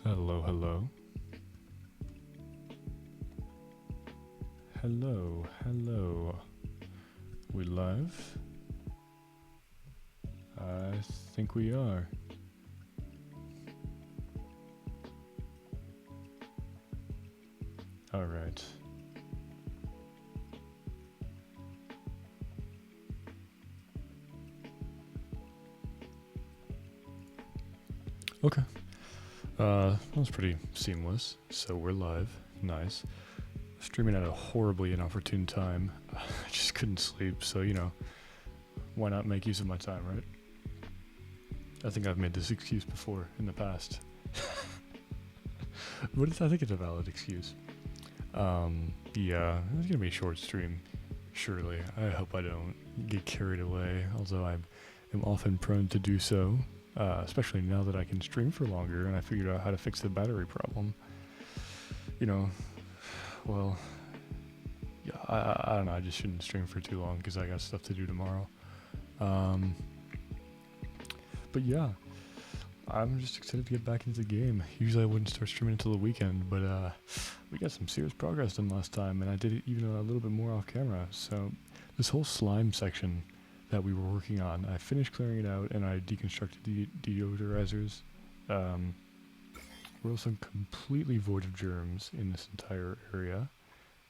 Hello, hello. Hello, hello. We live? I think we are. Alright. Okay. That was pretty seamless. So we're live. Nice. Streaming at a horribly inopportune time. I just couldn't sleep, so why not make use of my time, right? I think I've made this excuse before in the past. But I think it's a valid excuse. Yeah, it's gonna be a short stream, surely. I hope I don't get carried away, although I am often prone to do so, especially now that I can stream for longer and I figured out how to fix the battery problem. Well, yeah, I don't know, I just shouldn't stream for too long because I got stuff to do tomorrow. But yeah, I'm just excited to get back into the game. Usually I wouldn't start streaming until the weekend, but we got some serious progress done last time, and I did it even a little bit more off camera. So this whole slime section that we were working on, I finished clearing it out, and I deconstructed the deodorizers. We're also completely void of germs in this entire area,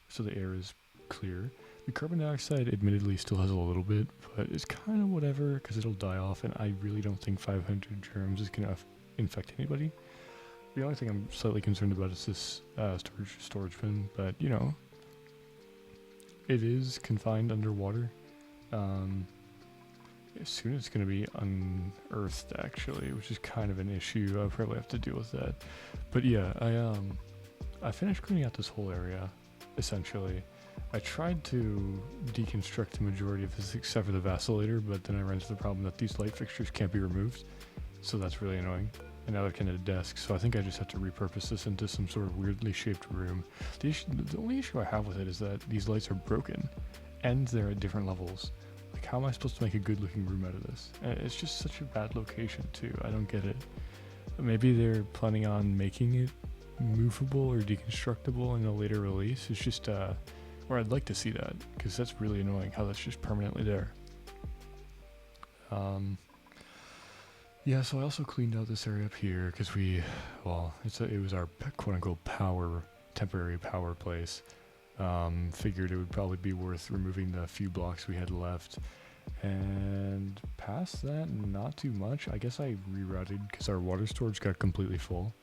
so the air is clear. The carbon dioxide admittedly still has a little bit, but it's kind of whatever because it'll die off, and I really don't think 500 germs is going to infect anybody. The only thing I'm slightly concerned about is this storage bin, but it is confined underwater. Soon it's going to be unearthed actually, which is kind of an issue. I'll probably have to deal with that. But yeah, I finished cleaning out this whole area, essentially. I tried to deconstruct the majority of this except for the vacillator, but then I ran into the problem that these light fixtures can't be removed, so that's really annoying. And now they're kind of a desk, so I think I just have to repurpose this into some sort of weirdly shaped room. The only issue I have with it is that these lights are broken, and they're at different levels. Like, how am I supposed to make a good looking room out of this? And it's just such a bad location too, I don't get it. Maybe they're planning on making it movable or deconstructible in a later release. It's just, or I'd like to see that, because that's really annoying how that's just permanently there. Yeah, so I also cleaned out this area up here, because it was our quote-unquote temporary power place. Figured it would probably be worth removing the few blocks we had left. And past that, not too much. I guess I rerouted because our water storage got completely full,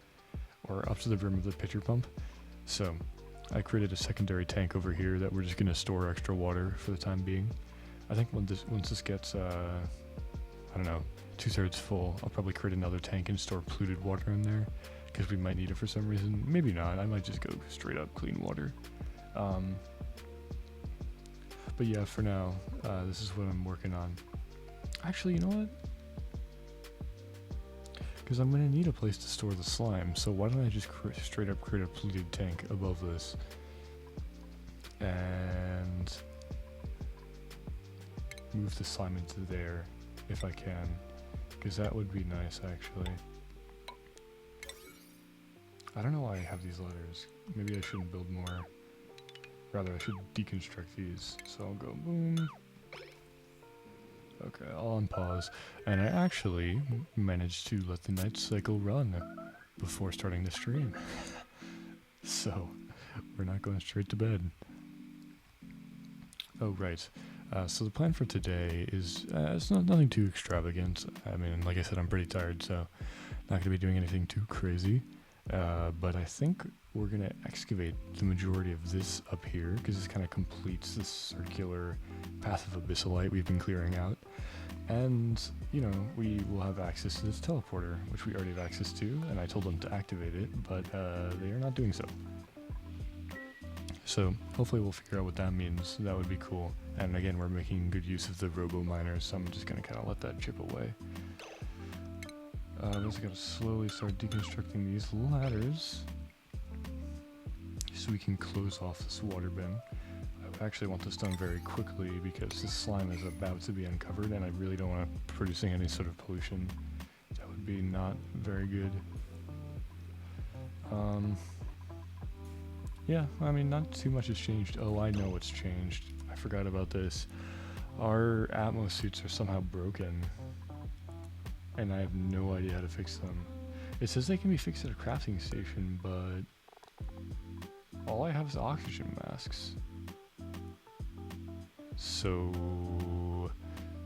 or up to the rim of the pitcher pump. So I created a secondary tank over here that we're just going to store extra water for the time being. I think once this gets, 2/3 full, I'll probably create another tank and store polluted water in there, because we might need it for some reason. Maybe not, I might just go straight up clean water. But yeah, for now, this is what I'm working on. Actually, you know what? Because I'm going to need a place to store the slime, so why don't I just straight up create a polluted tank above this, and move the slime into there if I can, because that would be nice actually. I don't know why I have these letters. Maybe I shouldn't build more. Rather, I should deconstruct these. So I'll go boom. Okay, I'll unpause. And I actually managed to let the night cycle run before starting the stream. So, we're not going straight to bed. Oh, right. So the plan for today is, it's nothing too extravagant. I mean, like I said, I'm pretty tired, so not going to be doing anything too crazy. But I think we're going to excavate the majority of this up here, because this kind of completes this circular path of abyssalite we've been clearing out. And, we will have access to this teleporter, which we already have access to, and I told them to activate it, but they are not doing so. So hopefully we'll figure out what that means. That would be cool. And again, we're making good use of the robo miners, so I'm just going to kind of let that chip away. I'm also going to slowly start deconstructing these ladders so we can close off this water bin. I actually want this done very quickly because this slime is about to be uncovered and I really don't want to producing any sort of pollution. That would be not very good. Yeah, I mean, not too much has changed. Oh, I know what's changed. I forgot about this. Our Atmos suits are somehow broken, and I have no idea how to fix them. It says they can be fixed at a crafting station, but all I have is oxygen masks. So,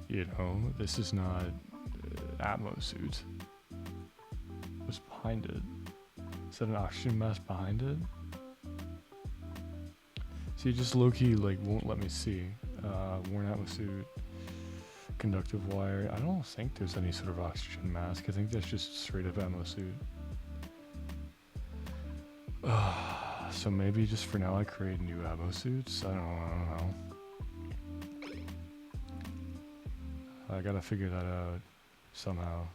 you know, this is not Atmos suit. What's behind it? Is that an oxygen mask behind it? See, just low-key, like, won't let me see. Worn Atmos suit, conductive wire. I don't think there's any sort of oxygen mask. I think that's just straight up Atmos suit. So maybe just for now I create new Atmos suits? I don't know. I gotta figure that out somehow.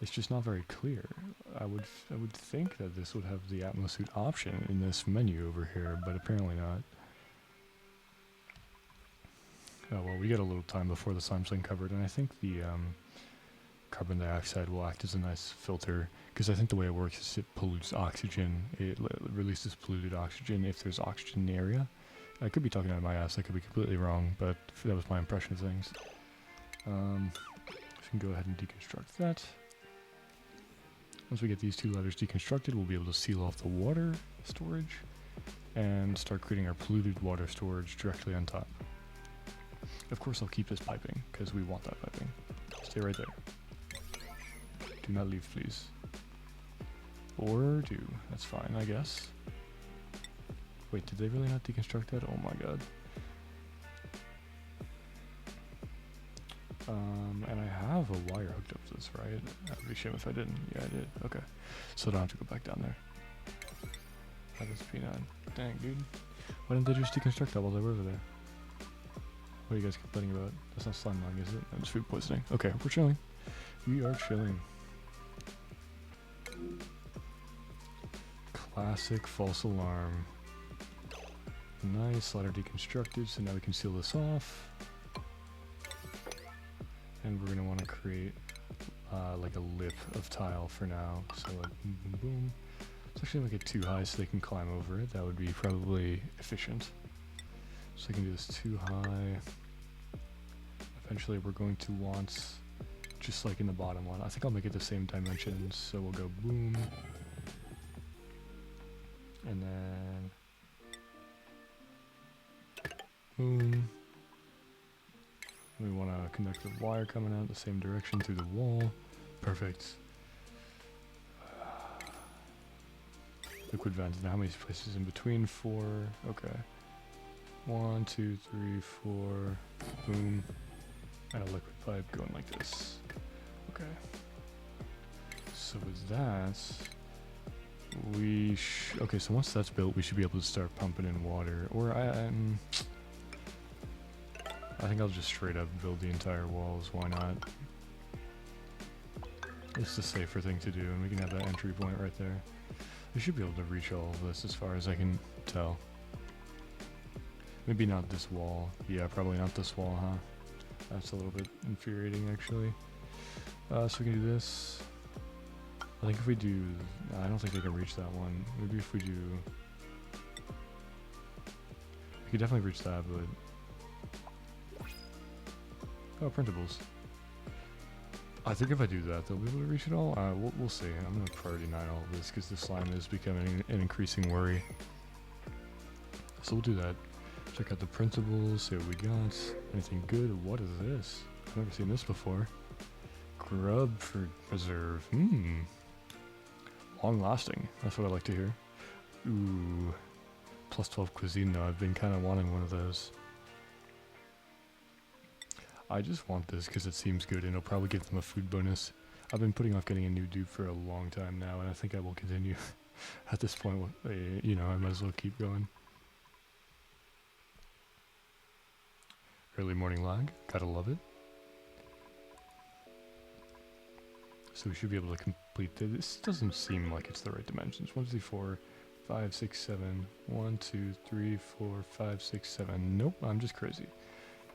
It's just not very clear. I would think that this would have the Atmos suit option in this menu over here, but apparently not. Oh well, we got a little time before the slime's uncovered, and I think the carbon dioxide will act as a nice filter, because I think the way it works is it pollutes oxygen. It releases polluted oxygen if there's oxygen in the area. I could be talking out of my ass, I could be completely wrong, but that was my impression of things. So we can go ahead and deconstruct that. Once we get these two ladders deconstructed, we'll be able to seal off the water storage and start creating our polluted water storage directly on top. Of course I'll keep this piping, because we want that piping. Stay right there. Do not leave, please. Or do. That's fine, I guess. Wait, did they really not deconstruct that? Oh my god. And I have a wire hooked up to this, right? That would be a shame if I didn't. Yeah, I did. Okay. So I don't have to go back down there. That is P9. Dang, dude. Why didn't they just deconstruct that while they were over there? What are you guys complaining about? That's not slime lung, is it? It's food poisoning. Okay, we're chilling. We are chilling. Classic false alarm. Nice, ladder deconstructed, so now we can seal this off. And we're gonna want to create like a lip of tile for now. So like boom, boom, boom. Let's actually make it too high so they can climb over it. That would be probably efficient. So I can do this too high. Eventually we're going to want, just like in the bottom one, I think I'll make it the same dimensions. So we'll go boom. And then boom. We want a conductive wire coming out the same direction through the wall. Perfect. Liquid vents. Now how many places in between? 4. Okay. 1, 2, 3, 4. Boom. And a liquid pipe going like this. Okay. So with that, we okay, so once that's built, we should be able to start pumping in water. Or I think I'll just straight up build the entire walls. Why not? It's the safer thing to do, and we can have that entry point right there. We should be able to reach all of this as far as I can tell. Maybe not this wall. Yeah, probably not this wall, huh? That's a little bit infuriating, actually. So we can do this. I think if we do... I don't think I can reach that one. Maybe if we do... We could definitely reach that, but... Oh, printables. I think if I do that, they'll be able to reach it all. We'll see. I'm going to priority 9 all of this because the slime is becoming an increasing worry. So we'll do that. Check out the printables, see what we got. Anything good? What is this? I've never seen this before. Grub for preserve. Long lasting. That's what I like to hear. Ooh. Plus 12 cuisine though. I've been kind of wanting one of those. I just want this because it seems good and it'll probably give them a food bonus. I've been putting off getting a new dupe for a long time now, and I think I will continue. At this point, you know, I might as well keep going. Early morning lag, gotta love it. So we should be able to complete this. This doesn't seem like it's the right dimensions. 1, 2, 4, 5, 6, 7. 1, 2, 3, 4, 5, 6, 7. Nope, I'm just crazy.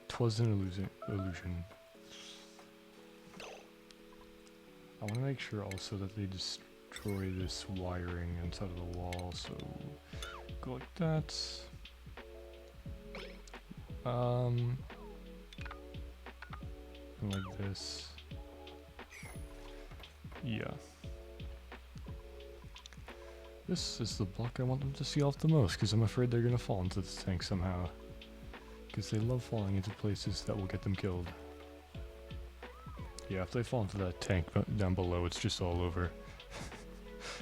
'Twas an illusion. I want to make sure also that they just destroy this wiring inside of the wall, so go like that. And like this. Yeah. This is the block I want them to see off the most, because I'm afraid they're going to fall into this tank somehow. Because they love falling into places that will get them killed. Yeah, if they fall into that tank down below, it's just all over.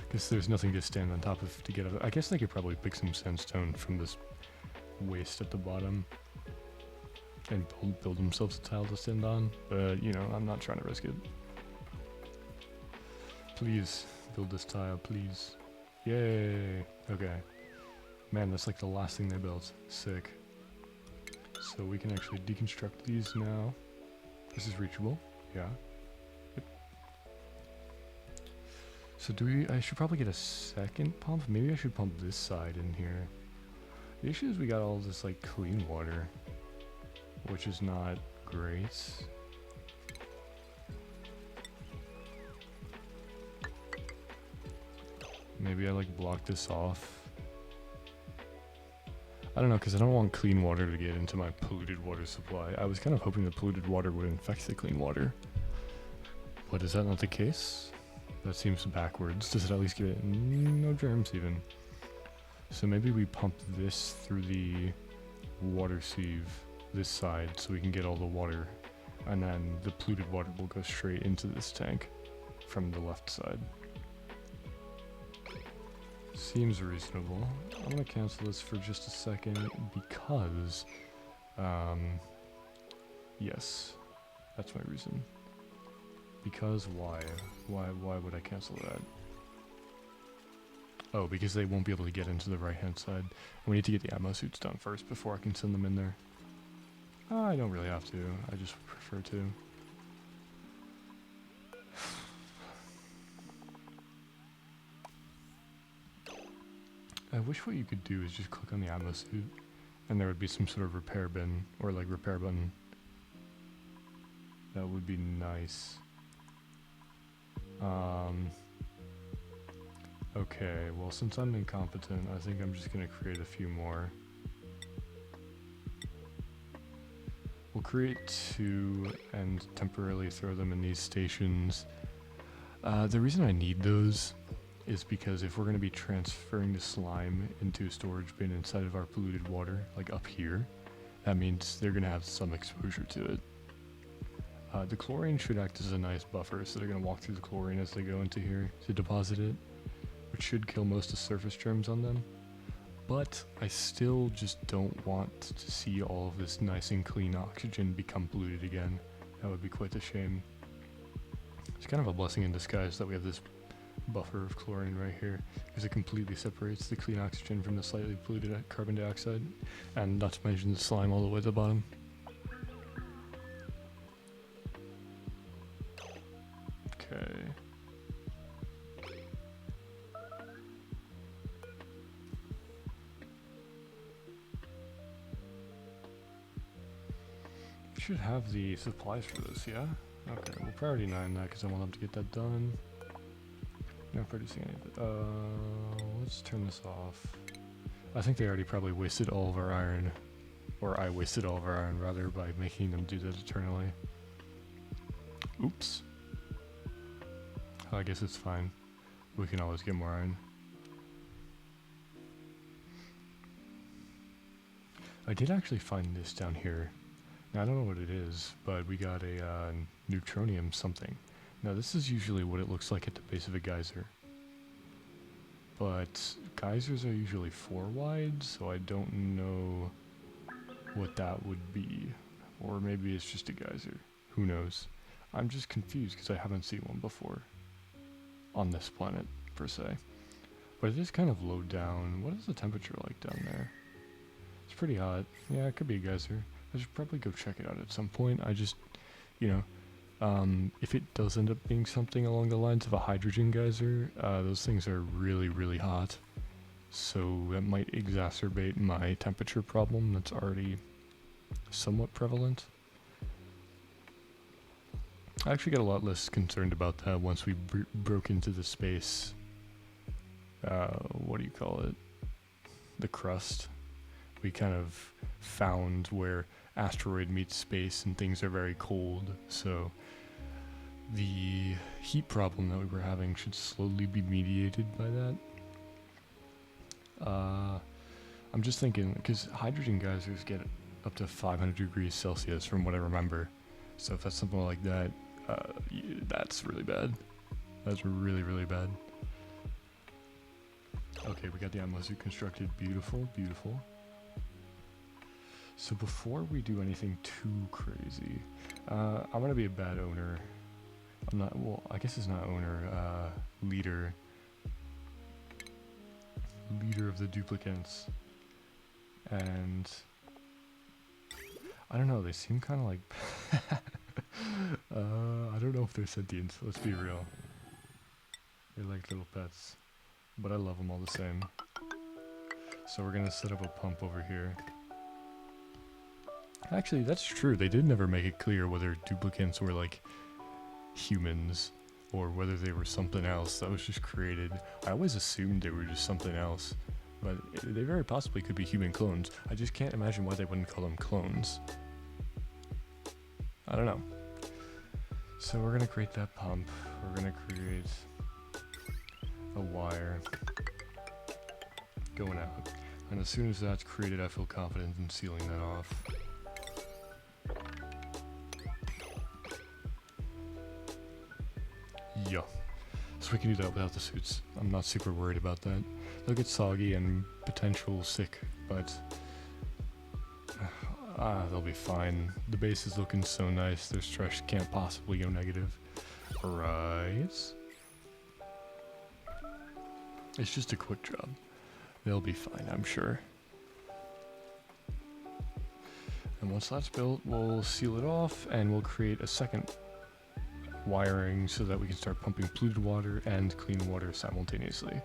Because there's nothing to stand on top of to get out of it. I guess they could probably pick some sandstone from this waste at the bottom and build themselves a tile to stand on, but you know, I'm not trying to risk it. Please, build this tile, please. Yay! Okay. Man, that's like the last thing they built. Sick. So we can actually deconstruct these now. This is reachable. Yeah. Yep. So I should probably get a second pump. Maybe I should pump this side in here. The issue is we got all this like clean water, which is not great. Maybe I like block this off. I don't know, because I don't want clean water to get into my polluted water supply. I was kind of hoping the polluted water would infect the clean water. But is that not the case? That seems backwards. Does it at least give it no germs even? So maybe we pump this through the water sieve, this side, so we can get all the water. And then the polluted water will go straight into this tank from the left side. Seems reasonable. I'm gonna cancel this for just a second because, yes, that's my reason. Because why? Why would I cancel that? Oh, because they won't be able to get into the right-hand side. We need to get the ammo suits done first before I can send them in there. I don't really have to. I just prefer to. I wish what you could do is just click on the ammo suit and there would be some sort of repair bin or like repair button. That would be nice. Okay, well since I'm incompetent, I think I'm just gonna create a few more. We'll create 2 and temporarily throw them in these stations. The reason I need those is because if we're going to be transferring the slime into a storage bin inside of our polluted water, like up here, that means they're going to have some exposure to it. The chlorine should act as a nice buffer, so they're going to walk through the chlorine as they go into here to deposit it, which should kill most of surface germs on them. But I still just don't want to see all of this nice and clean oxygen become polluted again. That would be quite a shame. It's kind of a blessing in disguise that we have this buffer of chlorine right here, because it completely separates the clean oxygen from the slightly polluted carbon dioxide, and not to mention the slime all the way to the bottom. Okay. We should have the supplies for this, yeah? Okay, we'll priority 9 that because I want them to get that done. Not producing anything. Let's turn this off. I think they already probably wasted all of our iron. Or I wasted all of our iron, rather, by making them do that eternally. Oops. I guess it's fine. We can always get more iron. I did actually find this down here. Now, I don't know what it is, but we got a neutronium something. Now this is usually what it looks like at the base of a geyser, but geysers are usually 4 wide, so I don't know what that would be, or maybe it's just a geyser, who knows. I'm just confused because I haven't seen one before on this planet per se, but it is kind of low down. What is the temperature like down there? It's pretty hot. Yeah, it could be a geyser. I should probably go check it out at some point. I just, you know, if it does end up being something along the lines of a hydrogen geyser, those things are really, really hot. So that might exacerbate my temperature problem that's already somewhat prevalent. I actually got a lot less concerned about that once we broke into the space what do you call it? The crust. We kind of found where asteroid meets space and things are very cold, so the heat problem that we were having should slowly be mediated by that. I'm just thinking, because hydrogen geysers get up to 500 degrees Celsius from what I remember, so if that's something like that, that's really bad. That's really, really bad. Okay, we got the atmosphere constructed. Beautiful, beautiful. So before we do anything too crazy, I'm gonna be a bad owner. I'm not, well, I guess it's not owner, leader. Leader of the Duplicants. And I don't know, they seem kind of like I don't know if they're sentient, let's be real. They're like little pets, but I love them all the same. So we're gonna set up a pump over here. Actually, that's true, they did never make it clear whether Duplicants were like humans or whether they were something else that was just created. I always assumed they were just something else, but they very possibly could be human clones. I just can't imagine why they wouldn't call them clones. I don't know. So we're gonna create that pump. We're gonna create a wire going out. And as soon as that's created, I feel confident in sealing that off. Yeah. So we can do that without the suits. I'm not super worried about that. They'll get soggy and potential sick, but they'll be fine. The base is looking so nice, their stress can't possibly go negative. Right? It's just a quick job. They'll be fine, I'm sure. And once that's built, we'll seal it off and we'll create a second wiring so that we can start pumping polluted water and clean water simultaneously.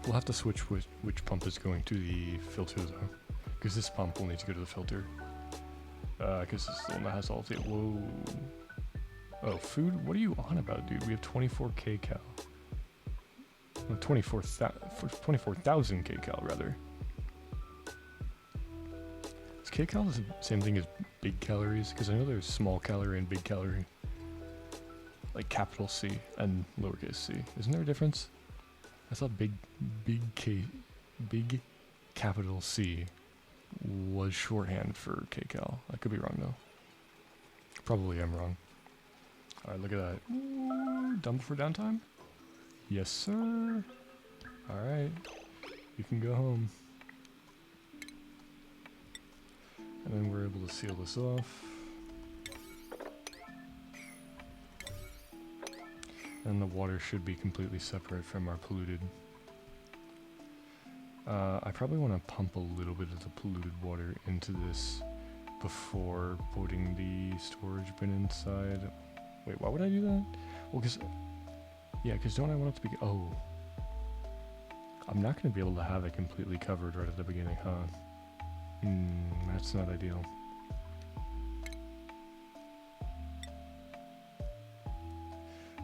We'll have to switch which pump is going to the filter though, because this pump will need to go to the filter. Because this is the one that has all of the, whoa. Oh, food? What are you on about, dude? We have 24 kcal. Well, 24,000 kcal rather. Is kcal the same thing as big calories? Because I know there's small calorie and big calorie. Like capital C and lowercase c. Isn't there a difference? I thought big capital C was shorthand for kcal. I could be wrong though. Probably I'm wrong. Alright, look at that. Ooh, done before downtime? Yes, sir. Alright. You can go home. And then we're able to seal this off. And the water should be completely separate from our polluted. I probably want to pump a little bit of the polluted water into this before putting the storage bin inside. Wait, why would I do that? Well, because don't I want it to be... Oh. I'm not going to be able to have it completely covered right at the beginning, huh? That's not ideal.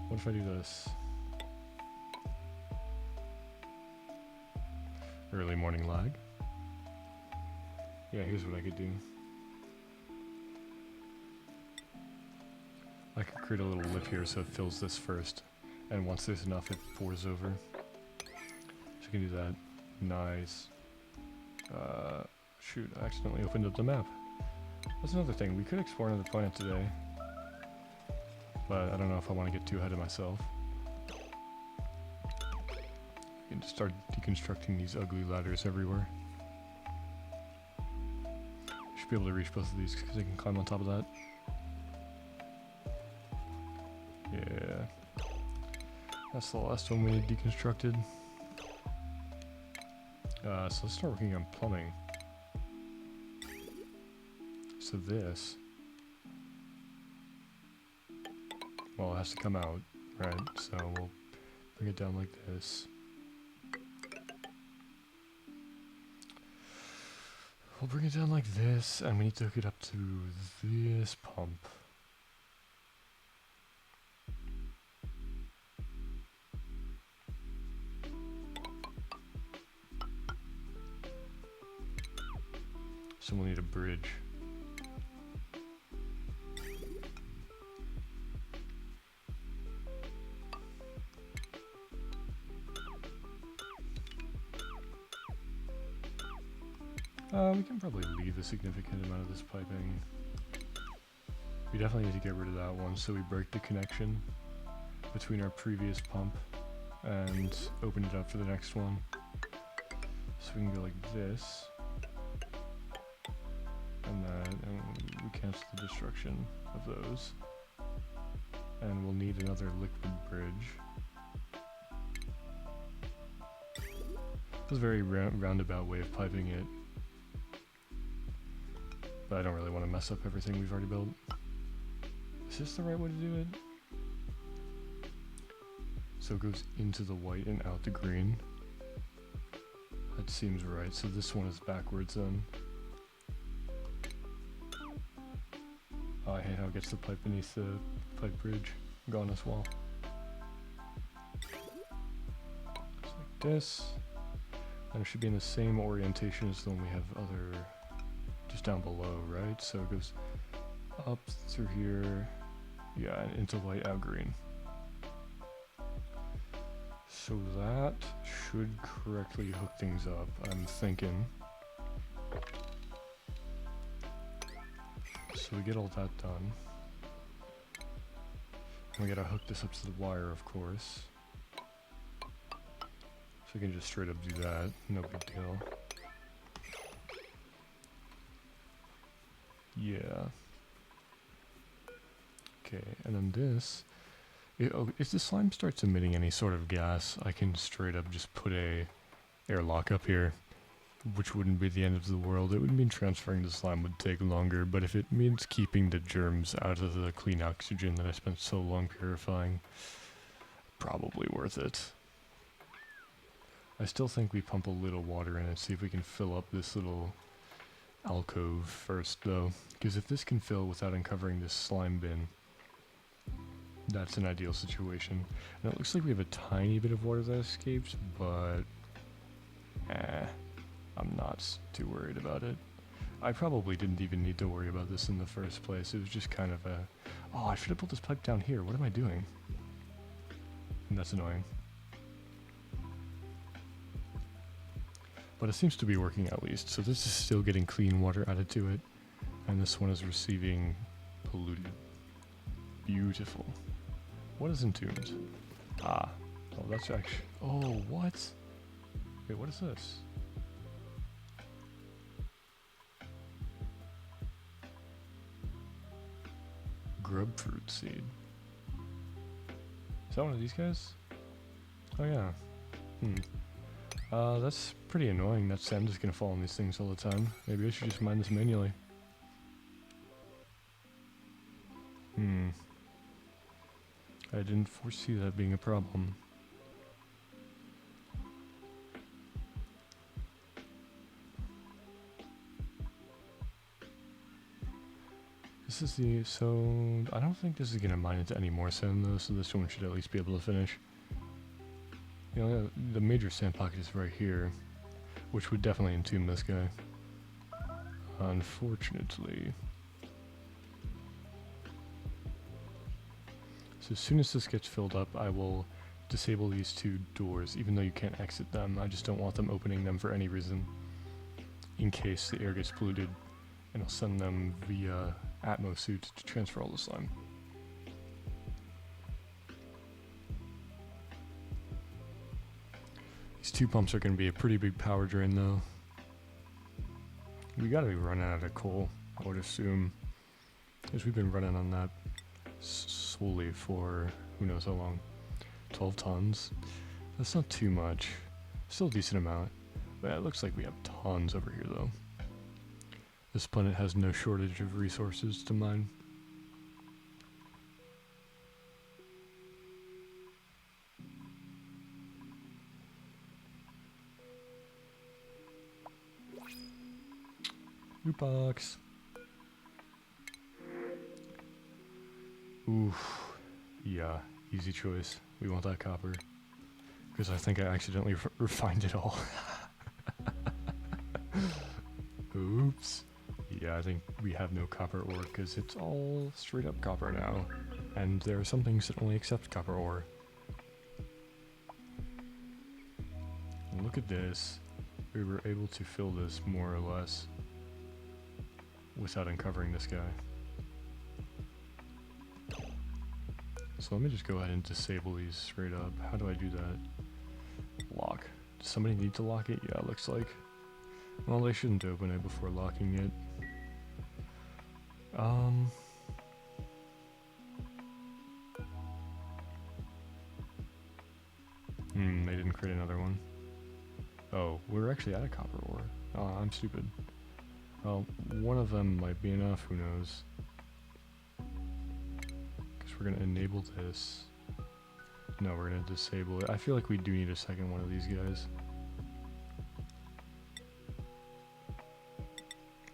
What if I do this? Early morning lag. Yeah, here's what I could do. I could create a little lip here so it fills this first. And once there's enough, it pours over. So you can do that. Nice. Shoot, I accidentally opened up the map. That's another thing. We could explore another planet today. But I don't know if I want to get too ahead of myself. I can just start deconstructing these ugly ladders everywhere. Should be able to reach both of these because I can climb on top of that. Yeah. That's the last one we need deconstructed. So let's start working on plumbing. So this... Well, it has to come out, right? So we'll bring it down like this. We'll bring it down like this, and we need to hook it up to this pump. So we'll need a bridge. We can probably leave a significant amount of this piping. We definitely need to get rid of that one, so we break the connection between our previous pump and open it up for the next one. So we can go like this, and then we cancel the destruction of those. And we'll need another liquid bridge. It was a very roundabout way of piping it, but I don't really want to mess up everything we've already built. Is this the right way to do it? So it goes into the white and out the green. That seems right, so this one is backwards then. Oh, I hate how it gets the pipe beneath the pipe bridge. Gone as well. Just like this. And it should be in the same orientation as the one we have just down below, right? So it goes up through here, yeah, and into white, out green. So that should correctly hook things up, I'm thinking. So we get all that done. And we gotta hook this up to the wire, of course. So we can just straight up do that, no big deal. Yeah. Okay, and then this, if the slime starts emitting any sort of gas, I can straight up just put a airlock up here, which wouldn't be the end of the world. It would mean transferring the slime would take longer, but if it means keeping the germs out of the clean oxygen that I spent so long purifying, probably worth it. I still think we pump a little water in and see if we can fill up this little alcove first though, because if this can fill without uncovering this slime bin, that's an ideal situation. And it looks like we have a tiny bit of water that escapes, but I'm not too worried about it. I probably didn't even need to worry about this in the first place. It was just kind of a, oh, I should have put this pipe down here. What am I doing? And that's annoying. But it seems to be working at least. So this is still getting clean water added to it. And this one is receiving polluted. Beautiful. What is entombed? Ah. Oh, that's actually... Oh, what? Wait, what is this? Grubfruit seed. Is that one of these guys? Oh yeah. That's pretty annoying that sand is gonna fall on these things all the time. Maybe I should just mine this manually. I didn't foresee that being a problem. This is the, so I don't think this is gonna mine into any more sand though, so this one should at least be able to finish. You know, the major sand pocket is right here, which would definitely entomb this guy. Unfortunately. So as soon as this gets filled up, I will disable these two doors, even though you can't exit them. I just don't want them opening them for any reason, in case the air gets polluted, and I'll send them via Atmosuit to transfer all the slime. These two pumps are going to be a pretty big power drain though. We gotta be running out of coal, I would assume, because we've been running on that solely for who knows how long. 12 tons? That's not too much. Still a decent amount. But it looks like we have tons over here though. This planet has no shortage of resources to mine. Loot box. Oof. Yeah, easy choice. We want that copper. Because I think I accidentally refined it all. Oops. Yeah, I think we have no copper ore because it's all straight up copper now. And there are some things that only accept copper ore. Look at this. We were able to fill this more or less without uncovering this guy. So let me just go ahead and disable these straight up. How do I do that? Lock. Does somebody need to lock it? Yeah, it looks like. Well, they shouldn't open it before locking it. They didn't create another one. Oh, we're actually out of copper ore. Oh, I'm stupid. Well, one of them might be enough, who knows. Because we're going to enable this. No, we're going to disable it. I feel like we do need a second one of these guys.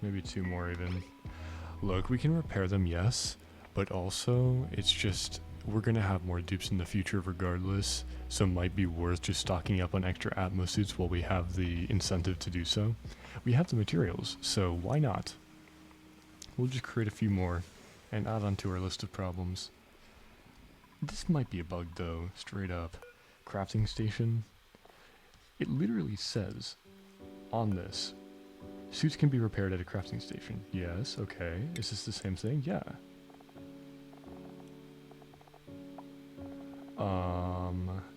Maybe two more even. Look, we can repair them, yes. But also, it's just, we're going to have more dupes in the future regardless. So it might be worth just stocking up on extra Atmos suits while we have the incentive to do so. We have the materials, so why not? We'll just create a few more and add on to our list of problems. This might be a bug though, straight up. Crafting station. It literally says on this, suits can be repaired at a crafting station. Yes, okay. Is this the same thing? Yeah.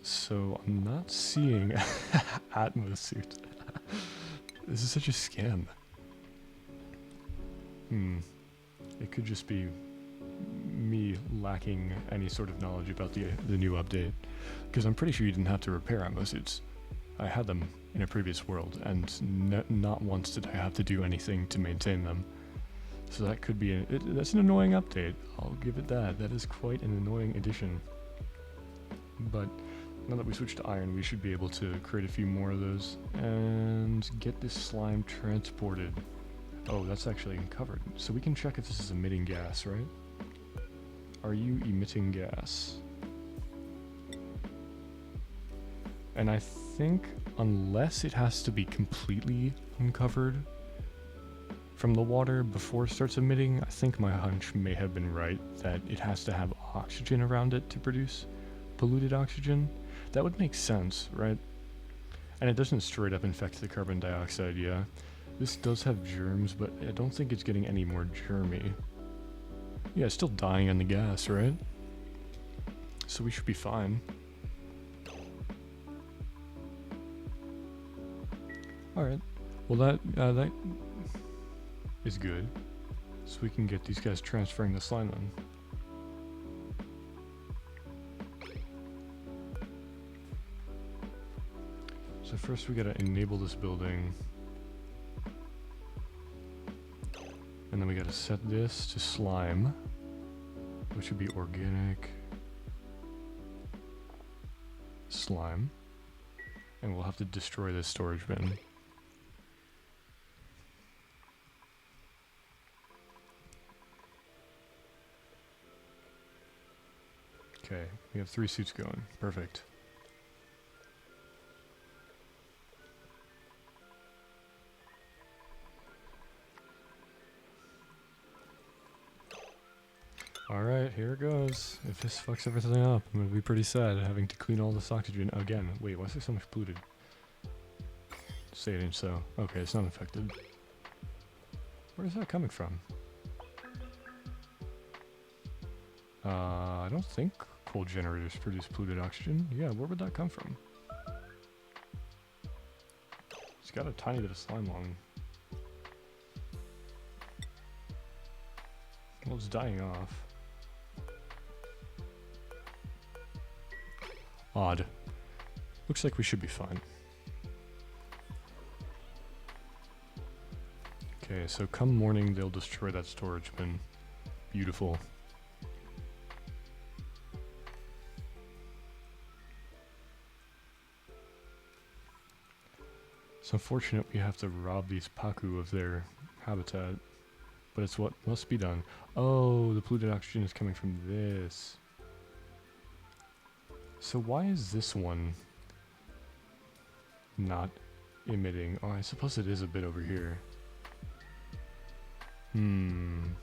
So I'm not seeing Atmos suit. This is such a scam. It could just be me lacking any sort of knowledge about the new update, because I'm pretty sure you didn't have to repair Atmos suits. I had them in a previous world, and not once did I have to do anything to maintain them. So that could be that's an annoying update. I'll give it that. That is quite an annoying addition. But now that we switched to iron, we should be able to create a few more of those and get this slime transported. Oh, that's actually uncovered. So we can check if this is emitting gas, right? Are you emitting gas? And I think unless it has to be completely uncovered from the water before it starts emitting, I think my hunch may have been right, that it has to have oxygen around it to produce polluted oxygen. That would make sense, right? And it doesn't straight up infect the carbon dioxide, yeah. This does have germs, but I don't think it's getting any more germy. Yeah, it's still dying on the gas, right? So we should be fine. Alright. Well, that is good. So we can get these guys transferring the slime then. So first we gotta enable this building. And then we gotta set this to slime, which would be organic slime. And we'll have to destroy this storage bin. Okay, we have 3 suits going. Perfect. Alright, here it goes. If this fucks everything up, I'm gonna be pretty sad having to clean all this oxygen again. Wait, why is there so much polluted? Say it ain't so. Okay, it's not infected. Where is that coming from? I don't think coal generators produce polluted oxygen. Yeah, where would that come from? It's got a tiny bit of slime on. Well, it's dying off. Odd. Looks like we should be fine. Okay, so come morning, they'll destroy that storage bin. Beautiful. It's unfortunate we have to rob these Paku of their habitat, but it's what must be done. Oh, the polluted oxygen is coming from this. So why is this one not emitting? Oh, I suppose it is a bit over here. Maybe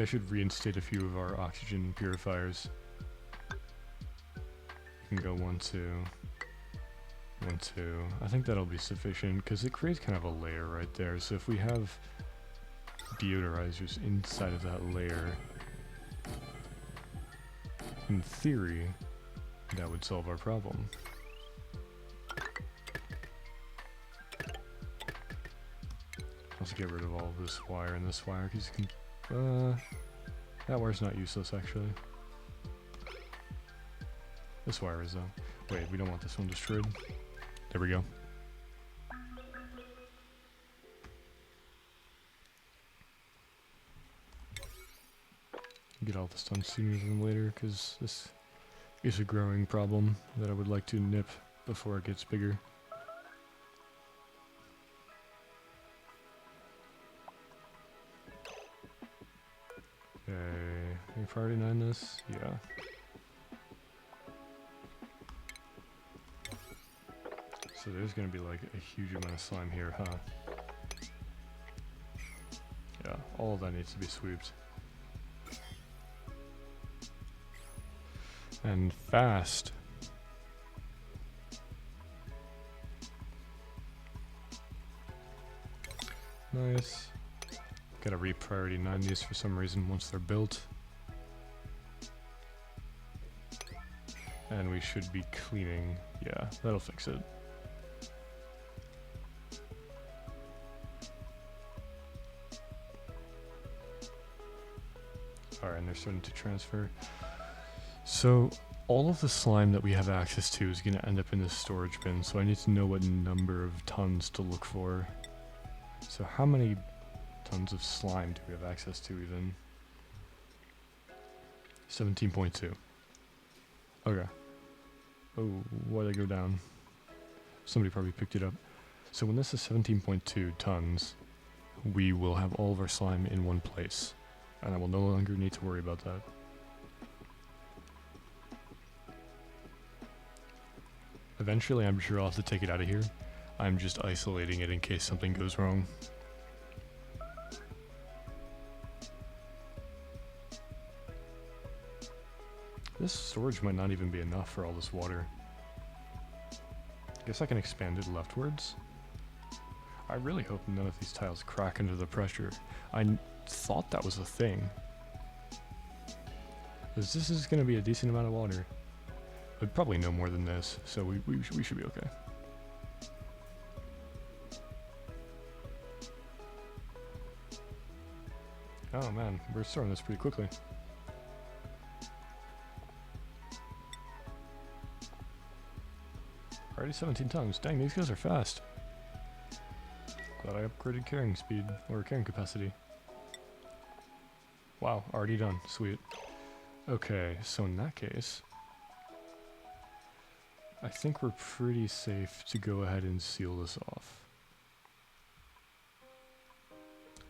I should reinstate a few of our oxygen purifiers. We can go 1, 2, 1, 2. I think that'll be sufficient because it creates kind of a layer right there. So if we have deodorizers inside of that layer, in theory, that would solve our problem. Let's get rid of all of this wire and this wire because you can. That wire's not useless actually. This wire is though. Wait, we don't want this one destroyed. There we go. Get all this done sooner than later because this is a growing problem that I would like to nip before it gets bigger. Okay, any priority 9 this? Yeah. So there's gonna be like a huge amount of slime here, huh? Yeah, all of that needs to be swept. And fast. Nice. Gotta re-priority 9 these for some reason once they're built. And we should be cleaning. Yeah, that'll fix it. Alright, and they're starting to transfer. So, all of the slime that we have access to is going to end up in this storage bin, so I need to know what number of tons to look for. So how many tons of slime do we have access to even? 17.2. Okay. Oh, why'd I go down? Somebody probably picked it up. So when this is 17.2 tons, we will have all of our slime in one place. And I will no longer need to worry about that. Eventually, I'm sure I'll have to take it out of here. I'm just isolating it in case something goes wrong. This storage might not even be enough for all this water. Guess I can expand it leftwards. I really hope none of these tiles crack under the pressure. I thought that was a thing. Because this is going to be a decent amount of water. But probably no more than this, so we should be okay. Oh man, we're starting this pretty quickly. Already 17 tons. Dang, these guys are fast. Glad I upgraded carrying speed, or carrying capacity. Wow, already done. Sweet. Okay, so in that case, I think we're pretty safe to go ahead and seal this off.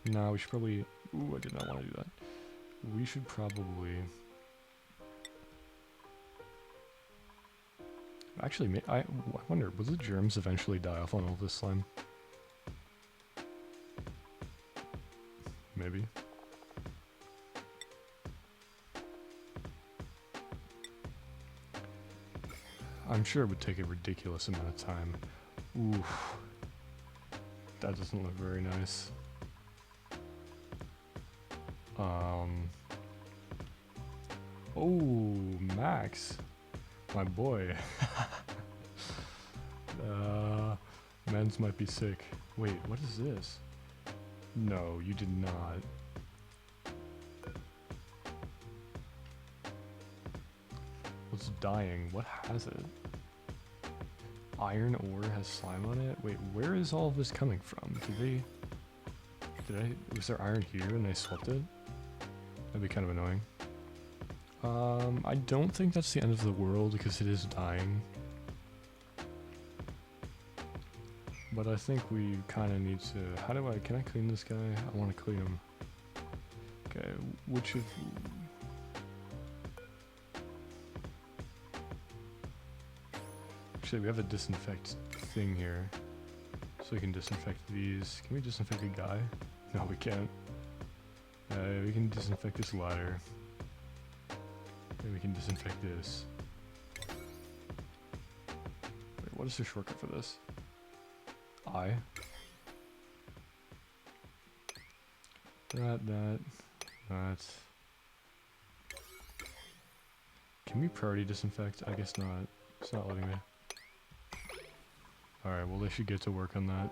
No, we should probably... Ooh, I did not want to do that. We should probably... Actually, I wonder, will the germs eventually die off on all this slime? Maybe. I'm sure it would take a ridiculous amount of time. Oof. That doesn't look very nice. Oh, Max. My boy. Men's might be sick. Wait, what is this? No, you did not. What's dying? What has it? Iron ore has slime on it? Wait, where is all of this coming from? Was there iron here and they swapped it? That'd be kind of annoying. I don't think that's the end of the world because it is dying. But I think we kind of need to... Can I clean this guy? I want to clean him. Okay, which of... Actually, we have a disinfect thing here. So we can disinfect these. Can we disinfect a guy? No, we can't. We can disinfect this ladder. And we can disinfect this. Wait, what is the shortcut for this? I. That. Can we priority disinfect? I guess not. It's not letting me. Alright, well they should get to work on that.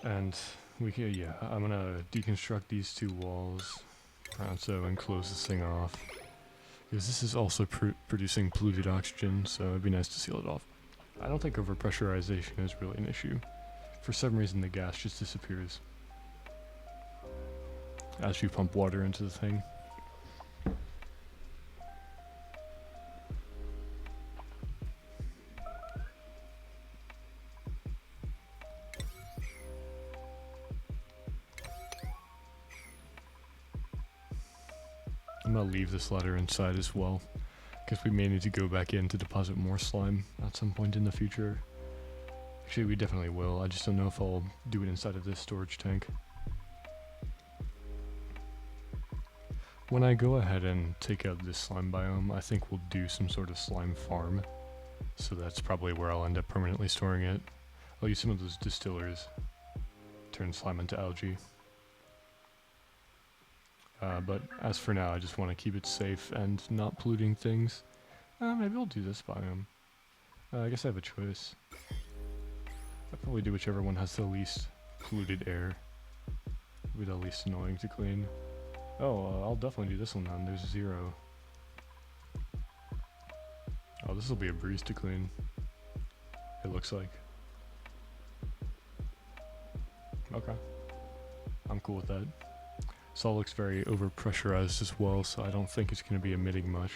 And we can, yeah, I'm gonna deconstruct these two walls and close this thing off. Because this is also producing polluted oxygen, so it'd be nice to seal it off. I don't think overpressurization is really an issue. For some reason the gas just disappears as you pump water into the thing. I'm gonna leave this ladder inside as well, because we may need to go back in to deposit more slime at some point in the future. Actually, we definitely will. I just don't know if I'll do it inside of this storage tank. When I go ahead and take out this slime biome, I think we'll do some sort of slime farm. So that's probably where I'll end up permanently storing it. I'll use some of those distillers, turn slime into algae. But as for now, I just want to keep it safe and not polluting things. Maybe I'll do this biome. I guess I have a choice. I'll probably do whichever one has the least polluted air. It'll be the least annoying to clean. Oh, I'll definitely do this one then. There's 0. Oh, this will be a breeze to clean. It looks like. Okay. I'm cool with that. This all looks very overpressurized as well, so I don't think it's going to be emitting much.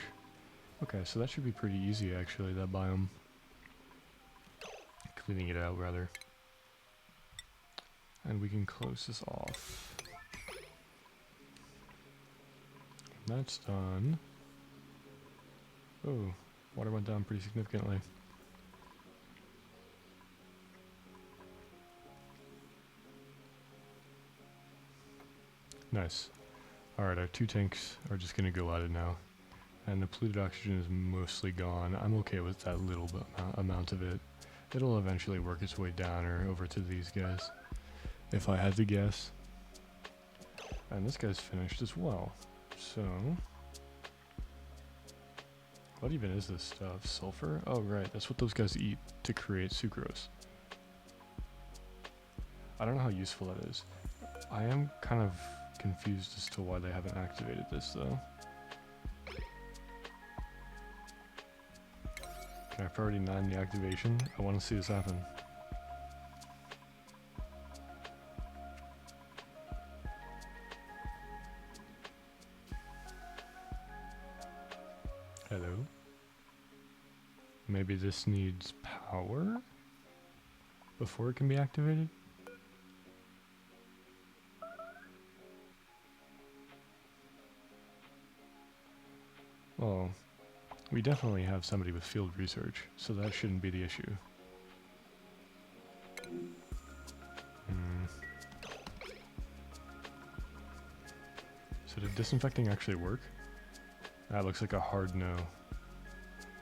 Okay, so that should be pretty easy actually, that biome. Cleaning it out, rather. And we can close this off. That's done. Oh, water went down pretty significantly. Nice. Alright, our 2 tanks are just going to go at it now. And the polluted oxygen is mostly gone. I'm okay with that little amount of it. It'll eventually work its way down or over to these guys, if I had to guess. And this guy's finished as well. So, what even is this stuff? Sulfur? Oh right, that's what those guys eat to create sucrose. I don't know how useful that is. I am kind of confused as to why they haven't activated this though. Can I priority 9 the activation? I want to see this happen. Hello? Maybe this needs power before it can be activated? Well, we definitely have somebody with field research, so that shouldn't be the issue. So did disinfecting actually work? That looks like a hard no.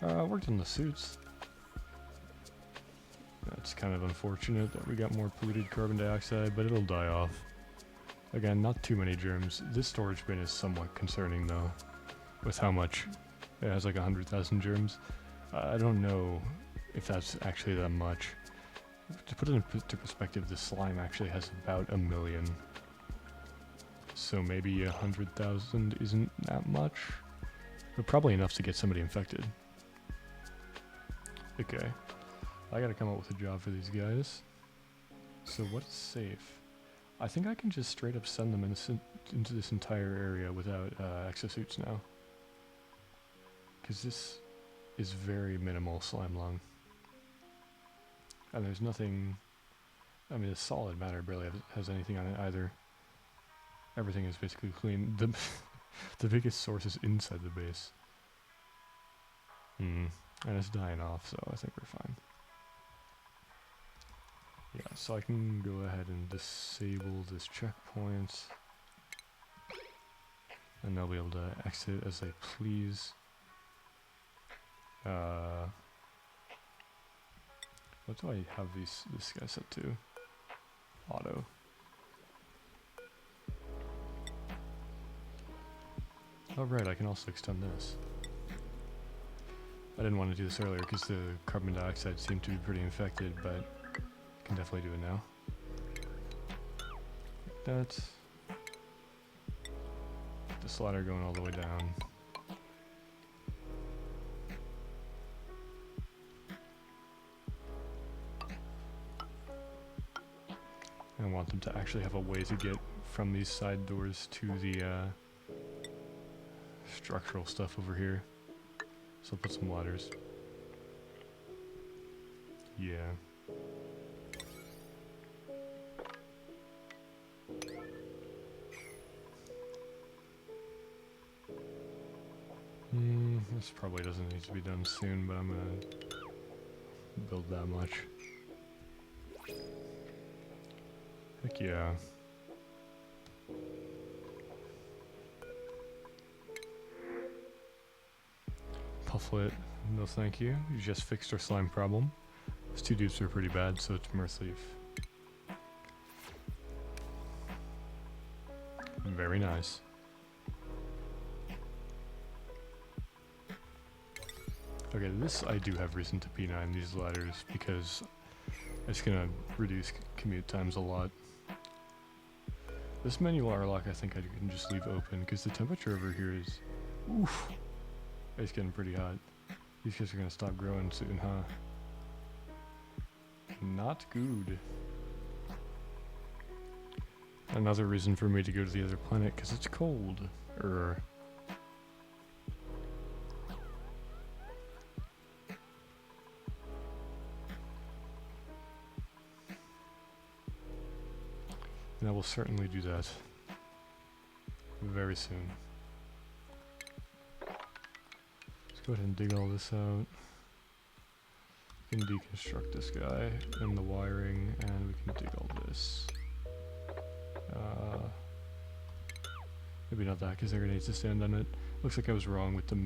It worked on the suits. That's kind of unfortunate that we got more polluted carbon dioxide, but it'll die off. Again, not too many germs. This storage bin is somewhat concerning though, with how much it has, like 100,000 germs. I don't know if that's actually that much. To put it into perspective, the slime actually has about 1 million. So maybe 100,000 isn't that much, but probably enough to get somebody infected. Okay, I gotta come up with a job for these guys. So what's safe? I think I can just straight up send them into this entire area without exosuits now. Because this is very minimal slime lung. And there's nothing, I mean the solid matter barely has anything on it either. Everything is basically clean. The biggest source is inside the base. And it's dying off, so I think we're fine. Yeah, so I can go ahead and disable this checkpoint. And they'll be able to exit as they please. What do I have this guy set to? Auto. Oh right, I can also extend this. I didn't want to do this earlier because the carbon dioxide seemed to be pretty infected, but I can definitely do it now. That's the slider going all the way down. I want them to actually have a way to get from these side doors to the structural stuff over here. So I'll put some ladders. Yeah. This probably doesn't need to be done soon, but I'm gonna build that much. Heck yeah. Pufflet, no thank you. You just fixed our slime problem. Those two dupes are pretty bad, so it's Mirthleaf. Very nice. Okay, this I do have reason to P9 these ladders because it's gonna reduce commute times a lot. This manual airlock I think I can just leave open because the temperature over here is, oof, it's getting pretty hot. These guys are gonna stop growing soon, huh? Not good. Another reason for me to go to the other planet because it's cold. And I will certainly do that very soon. Let's go ahead and dig all this out. We can deconstruct this guy and the wiring, and we can dig all this. Maybe not that, because there needs to stand on it. Looks like I was wrong with the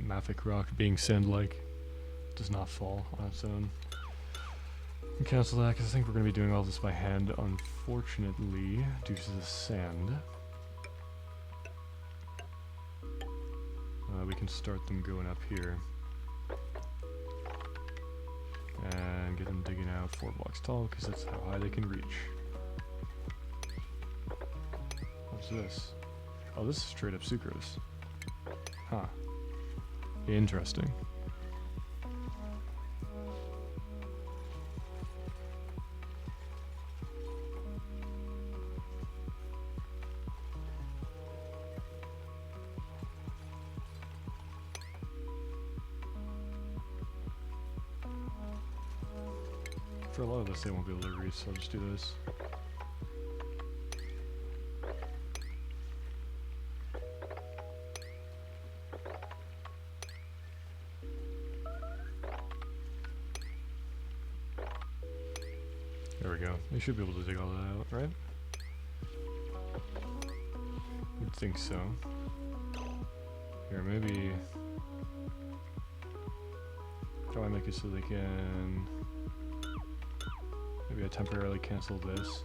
mafic rock being sand-like. It does not fall on its own. And cancel that, because I think we're going to be doing all this by hand, unfortunately, due to the sand. We can start them going up here. And get them digging out 4 blocks tall, because that's how high they can reach. What's this? Oh, this is straight up sucrose. Huh. Interesting. For a lot of this, they won't be able to reach, so I'll just do this. There we go. They should be able to dig all that out, right? You'd think so. Here, maybe... How do I make it so they can... Maybe I temporarily cancel this,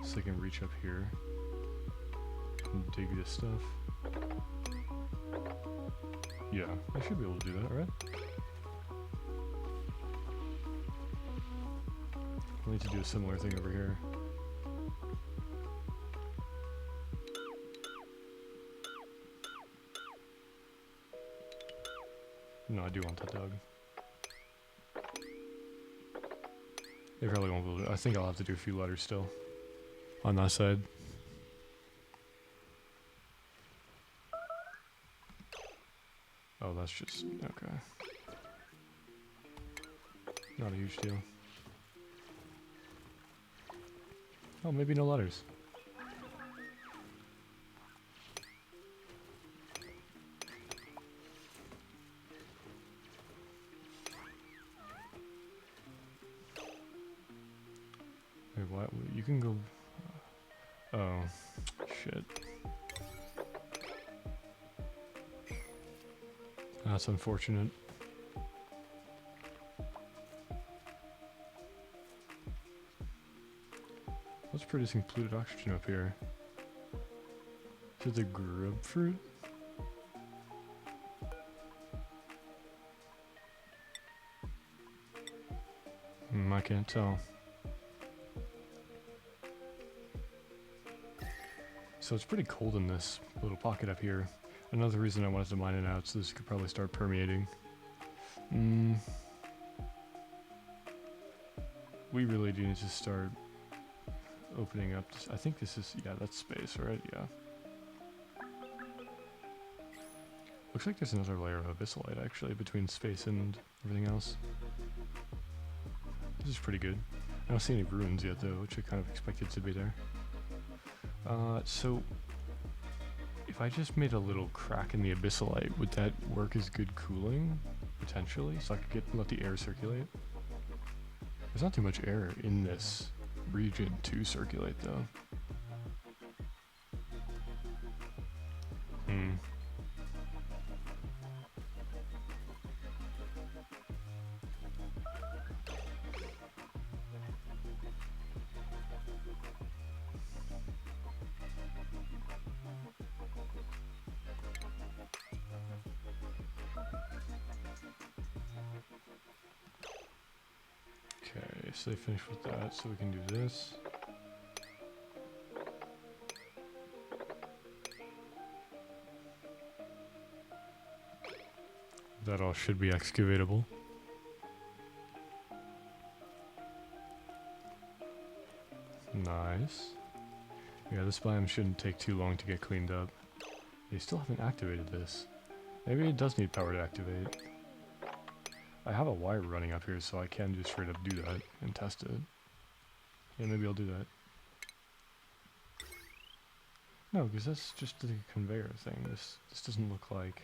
so they can reach up here and dig this stuff. Yeah, I should be able to do that, right? I need to do a similar thing over here. No, I do want that dog. They probably won't be able to. I think I'll have to do a few ladders still on that side. Oh, that's just okay. Not a huge deal. Oh, maybe no ladders. can go... Oh, shit. That's unfortunate. What's producing polluted oxygen up here? Is it the grub fruit? I can't tell. So it's pretty cold in this little pocket up here. Another reason I wanted to mine it out so this could probably start permeating. We really do need to start opening up this. I think this is, yeah, that's space, right? Yeah. Looks like there's another layer of abyssalite actually between space and everything else. This is pretty good. I don't see any ruins yet though, which I kind of expected to be there. So if I just made a little crack in the abyssalite, would that work as good cooling? Potentially? So I could let the air circulate? There's not too much air in this region to circulate though. Okay, so they finished with that, so we can do this. That all should be excavatable. Nice. Yeah, this biome shouldn't take too long to get cleaned up. They still haven't activated this. Maybe it does need power to activate. I have a wire running up here, so I can just straight up do that and test it. Yeah, maybe I'll do that. No, because that's just the conveyor thing. This doesn't look like...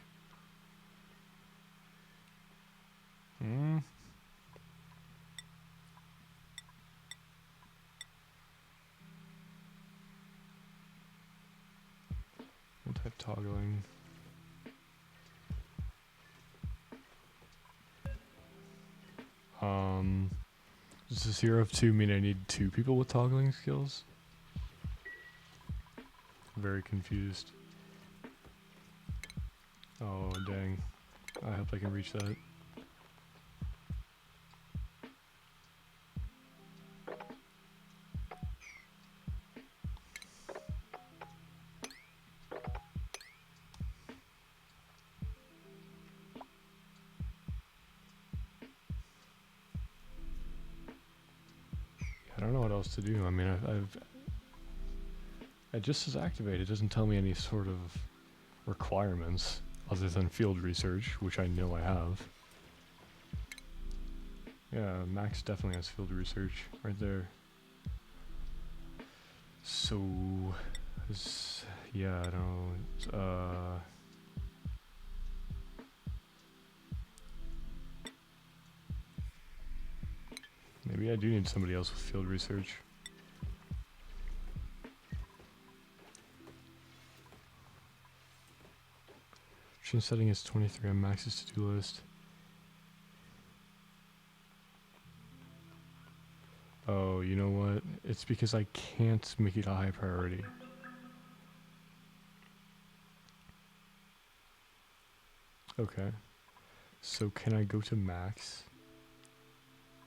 What type toggling? Does a 0 of 2 mean I need 2 people with toggling skills? Very confused. Oh dang. I hope I can reach that. I don't know what else to do. I mean, it just says activate. It doesn't tell me any sort of requirements other than field research, which I know I have. Yeah, Max definitely has field research right there. So, yeah, I don't. Maybe I do need somebody else with field research. Change setting is 23 on Max's to-do list. Oh, you know what? It's because I can't make it a high priority. Okay. So can I go to Max?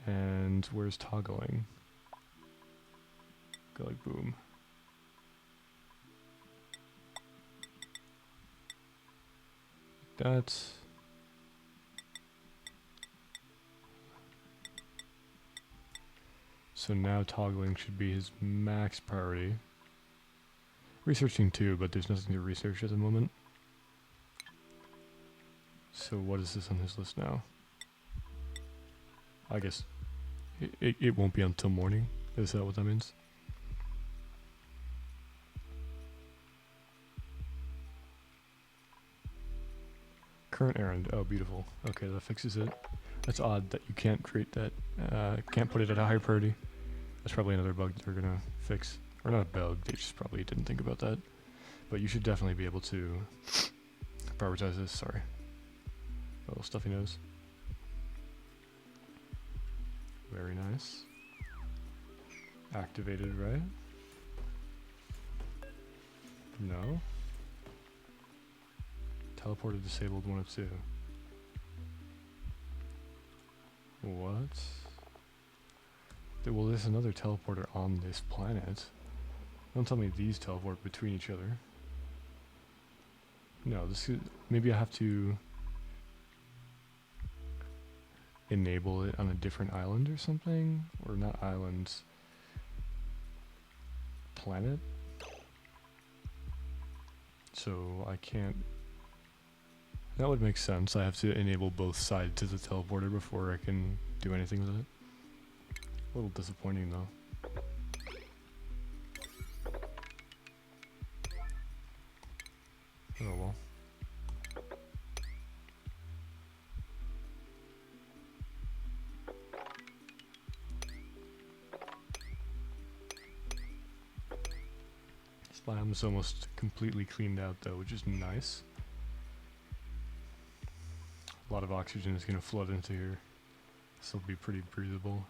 And where's toggling? Go like boom. That's... So now toggling should be his max priority. Researching too, but there's nothing to research at the moment. So what is this on his list now? I guess it won't be until morning. Is that what that means? Current errand. Oh, beautiful. Okay, that fixes it. That's odd that you can't create that. Can't put it at a high priority. That's probably another bug they're gonna fix. Or not a bug, they just probably didn't think about that. But you should definitely be able to prioritize this, sorry. A little stuffy nose. Very nice. Activated, right? No. Teleporter disabled 1 of 2. What? Well, there's another teleporter on this planet. Don't tell me these teleport between each other. No, this is, maybe I have to enable it on a different island or something? Or not islands. Planet? So I can't... That would make sense. I have to enable both sides of the teleporter before I can do anything with it. A little disappointing though. Oh well. This biome is almost completely cleaned out though, which is nice. A lot of oxygen is going to flood into here. This will be pretty breathable.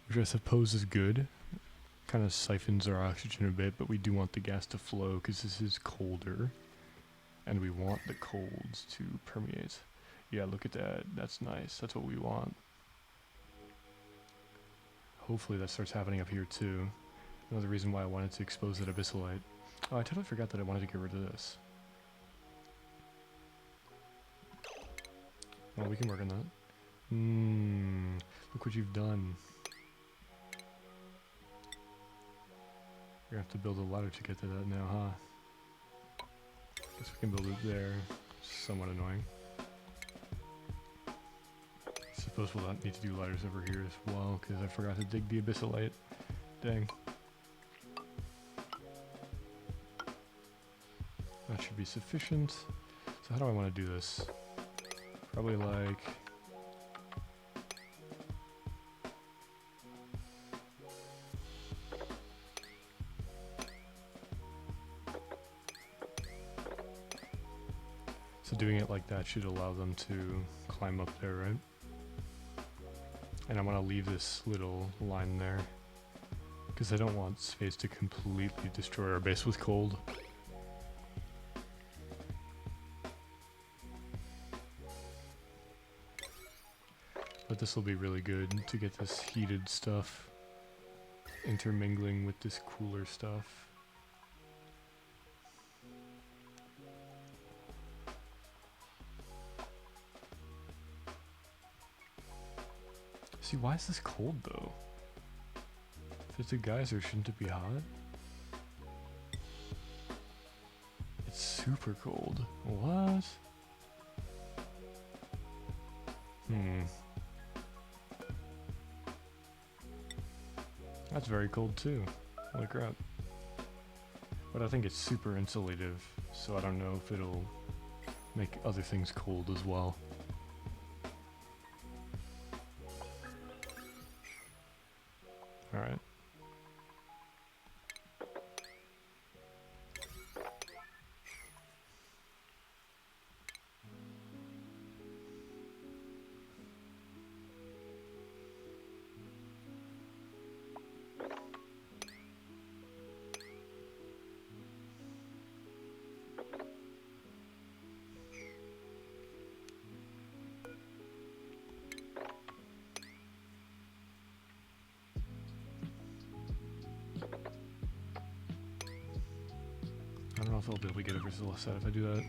Which I suppose is good. Kind of siphons our oxygen a bit, but we do want the gas to flow because this is colder. And we want the colds to permeate. Yeah, look at that. That's nice. That's what we want. Hopefully that starts happening up here too. Another reason why I wanted to expose that abyssalite. Oh, I totally forgot that I wanted to get rid of this. Well, we can work on that. Look what you've done. You're gonna have to build a ladder to get to that now, huh? Guess we can build it there. Somewhat annoying. Suppose we'll not need to do ladders over here as well, because I forgot to dig the abyssalite. Dang. That should be sufficient. So how do I want to do this? Probably like... So doing it like that should allow them to climb up there, right? And I want to leave this little line there, because I don't want space to completely destroy our base with cold. But this will be really good to get this heated stuff intermingling with this cooler stuff. See, why is this cold though? If it's a geyser, shouldn't it be hot? It's super cold. What? That's very cold too. Holy crap. But I think it's super insulative, so I don't know if it'll make other things cold as well. Alright. I don't know if I'll be able to get over to the left side if I do that.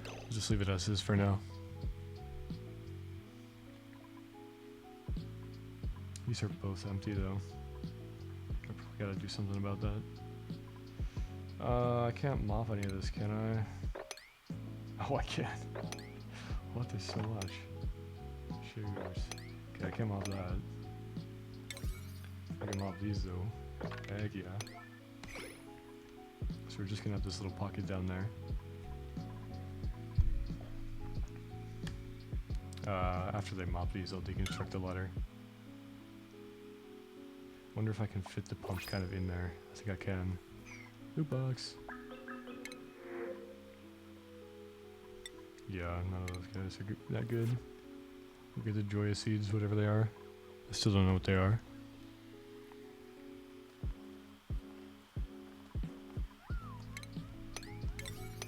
I'll just leave it as is for now. These are both empty though. I probably gotta do something about that. I can't mop any of this, can I? Oh, I can. What? There's so much. Shoes. Okay, I can't mop that. I can mop these though. Heck yeah. So we're just gonna have this little pocket down there. After they mop these, I'll deconstruct the ladder. Wonder if I can fit the pumps kind of in there. I think I can. Loot box. Yeah, none of those guys are that good. We'll get the Joya seeds, whatever they are. I still don't know what they are.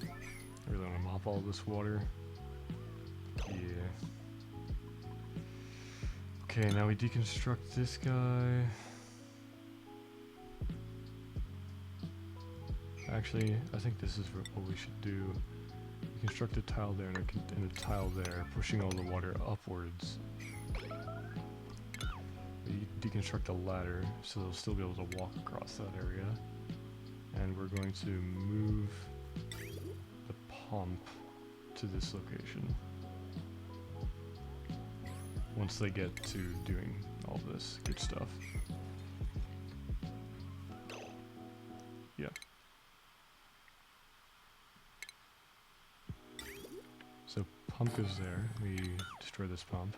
I really want to mop all this water. Yeah. Okay, now we deconstruct this guy. Actually, I think this is what we should do. We construct a tile there and a tile there, pushing all the water upwards. We deconstruct a ladder, so they'll still be able to walk across that area. And we're going to move the pump to this location. Once they get to doing all this good stuff. Yeah. So pump goes there. We destroy this pump.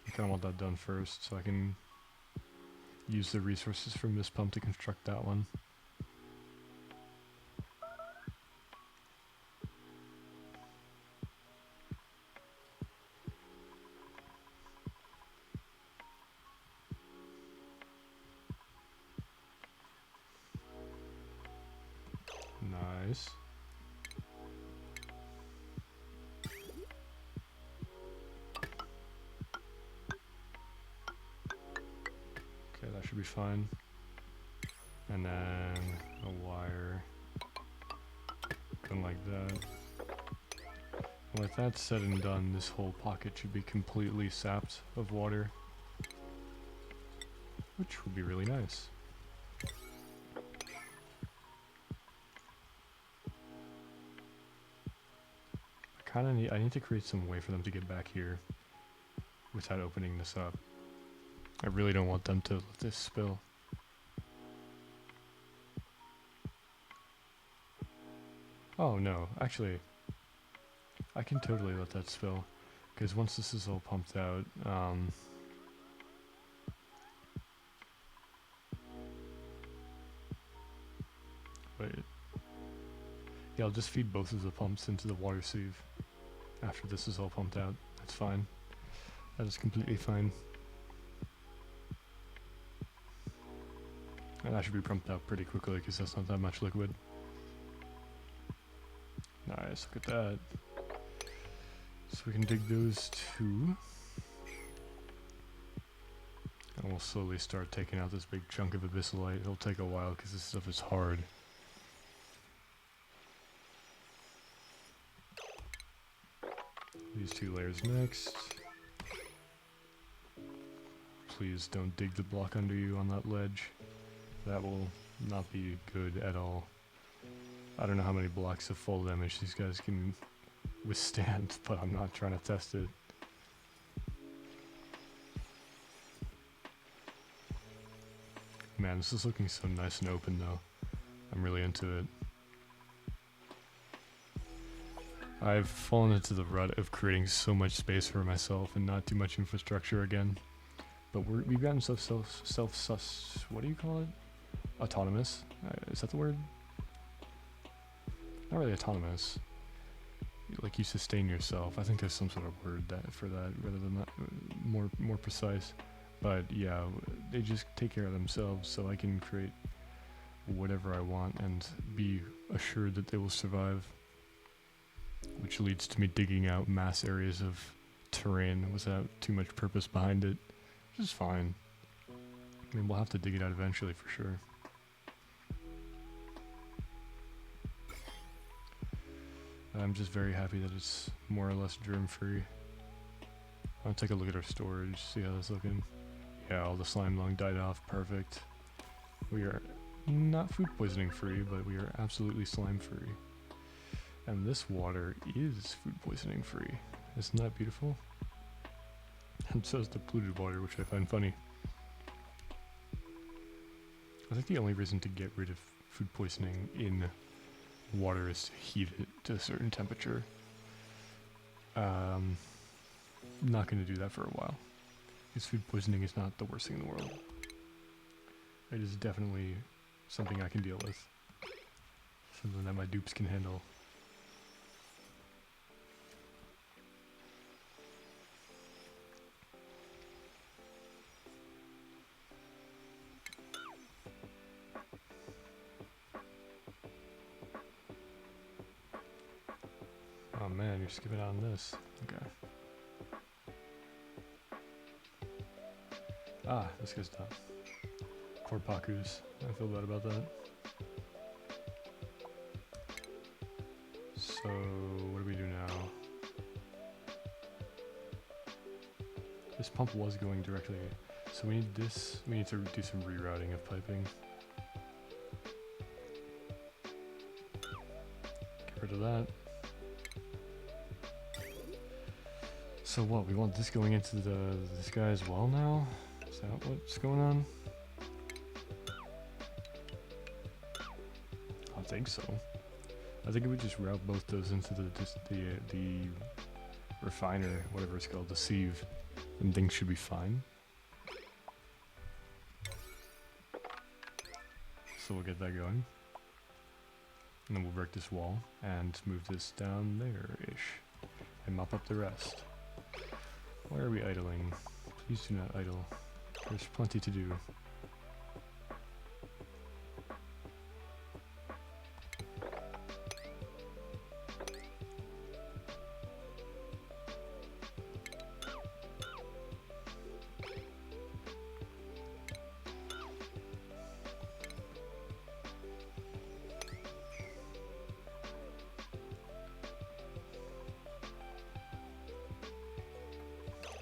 I kind of want that done first so I can use the resources from this pump to construct that one. Nice. Okay, that should be fine. And then a wire going like that. And with that said and done, this whole pocket should be completely sapped of water, which would be really nice. I need to create some way for them to get back here without opening this up. I really don't want them to let this spill. Oh no, actually, I can totally let that spill, because once this is all pumped out, wait. Yeah, I'll just feed both of the pumps into the water sieve after this is all pumped out. That's fine. That is completely fine. And that should be pumped out pretty quickly because that's not that much liquid. Nice, look at that. So we can dig those two. And we'll slowly start taking out this big chunk of abyssalite. It'll take a while because this stuff is hard. These two layers next. Please don't dig the block under you on that ledge. That will not be good at all. I don't know how many blocks of fall damage these guys can withstand, but I'm not trying to test it. Man, this is looking so nice and open though. I'm really into it. I've fallen into the rut of creating so much space for myself and not too much infrastructure again. But we've gotten so what do you call it? Autonomous? Is that the word? Not really autonomous. Like you sustain yourself. I think there's some sort of word for that rather than that, more precise. But yeah, they just take care of themselves, so I can create whatever I want and be assured that they will survive. Which leads to me digging out mass areas of terrain without too much purpose behind it, which is fine. I mean, we'll have to dig it out eventually for sure. I'm just very happy that it's more or less germ-free. I'll take a look at our storage, see how that's looking. Yeah, all the slime lung died off, perfect. We are not food poisoning free, but we are absolutely slime free. And this water is food poisoning free. Isn't that beautiful? And so is the polluted water, which I find funny. I think the only reason to get rid of food poisoning in water is to heat it to a certain temperature. not going to do that for a while. Because food poisoning is not the worst thing in the world. It is definitely something I can deal with. Something that my dupes can handle. Oh man, you're skipping out on this. Okay. Ah, this guy's done. Poor Pakus. I feel bad about that. So, what do we do now? This pump was going directly. So we need this. We need to do some rerouting of piping. Get rid of that. So what? We want this going into this guy as well now? Is that what's going on? I think so. I think if we just route both those into the refiner, whatever it's called, the sieve, then things should be fine. So we'll get that going. And then we'll break this wall and move this down there-ish. And mop up the rest. Why are we idling? Please do not idle. There's plenty to do.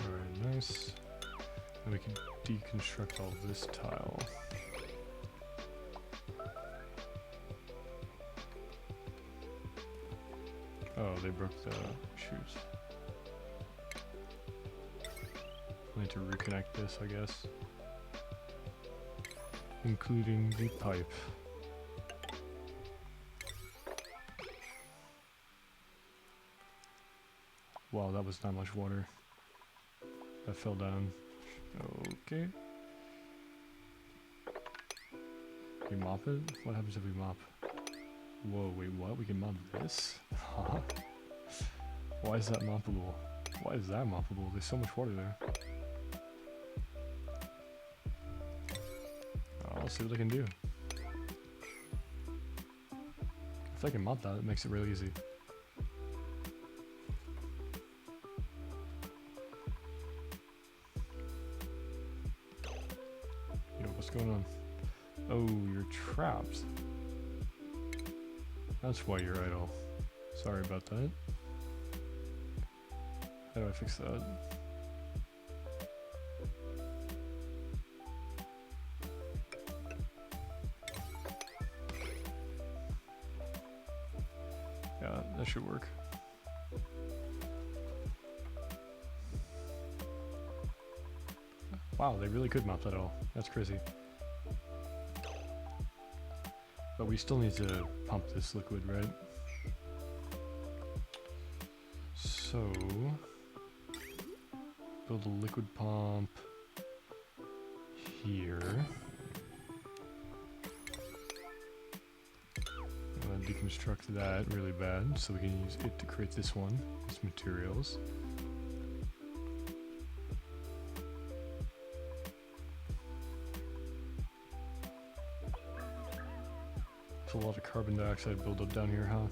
Alright, nice. And we can deconstruct all this tile. Oh, they broke the shoot. I need to reconnect this, I guess. Including the pipe. Wow, that was not much water. That fell down. Okay. We mop it? What happens if we mop? Whoa, wait, what? We can mop this? Huh? Why is that moppable? Why is that moppable? There's so much water there. I'll see what I can do. If I can mop that, it makes it really easy. Yo, what's going on? Oh, you're trapped. That's why you're idle. Sorry about that. How do I fix that? Yeah, that should work. Wow, they really could mop that all. That's crazy. But we still need to pump this liquid, right? So, build a liquid pump here. Deconstruct that really bad so we can use it to create this one, these materials. There's a lot of carbon dioxide buildup down here, huh?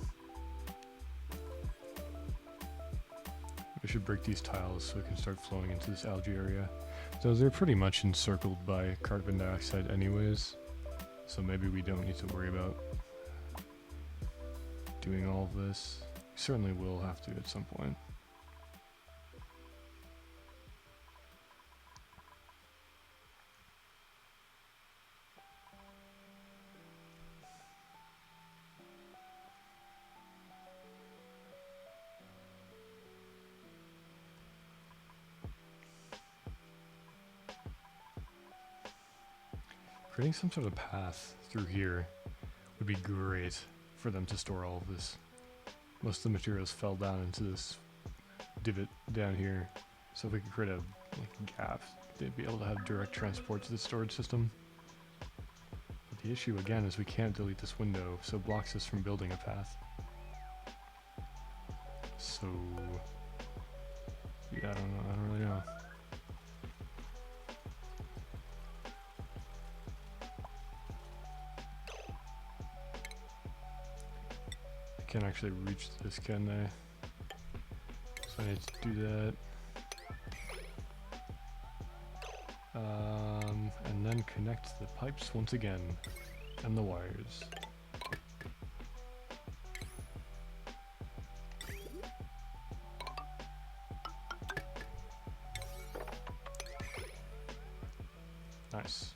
We should break these tiles so we can start flowing into this algae area. So they're pretty much encircled by carbon dioxide anyways, so maybe we don't need to worry about doing all of this. We certainly will have to at some point. Creating some sort of path through here would be great for them to store all of this. Most of the materials fell down into this divot down here, So if we could create a like, gap, they'd be able to have direct transport to the storage system. But the issue again is we can't delete this window, so it blocks us from building a path. So yeah, I don't really know. I can't actually reach this, can they? So I need to do that. And then connect the pipes once again, and the wires. Nice.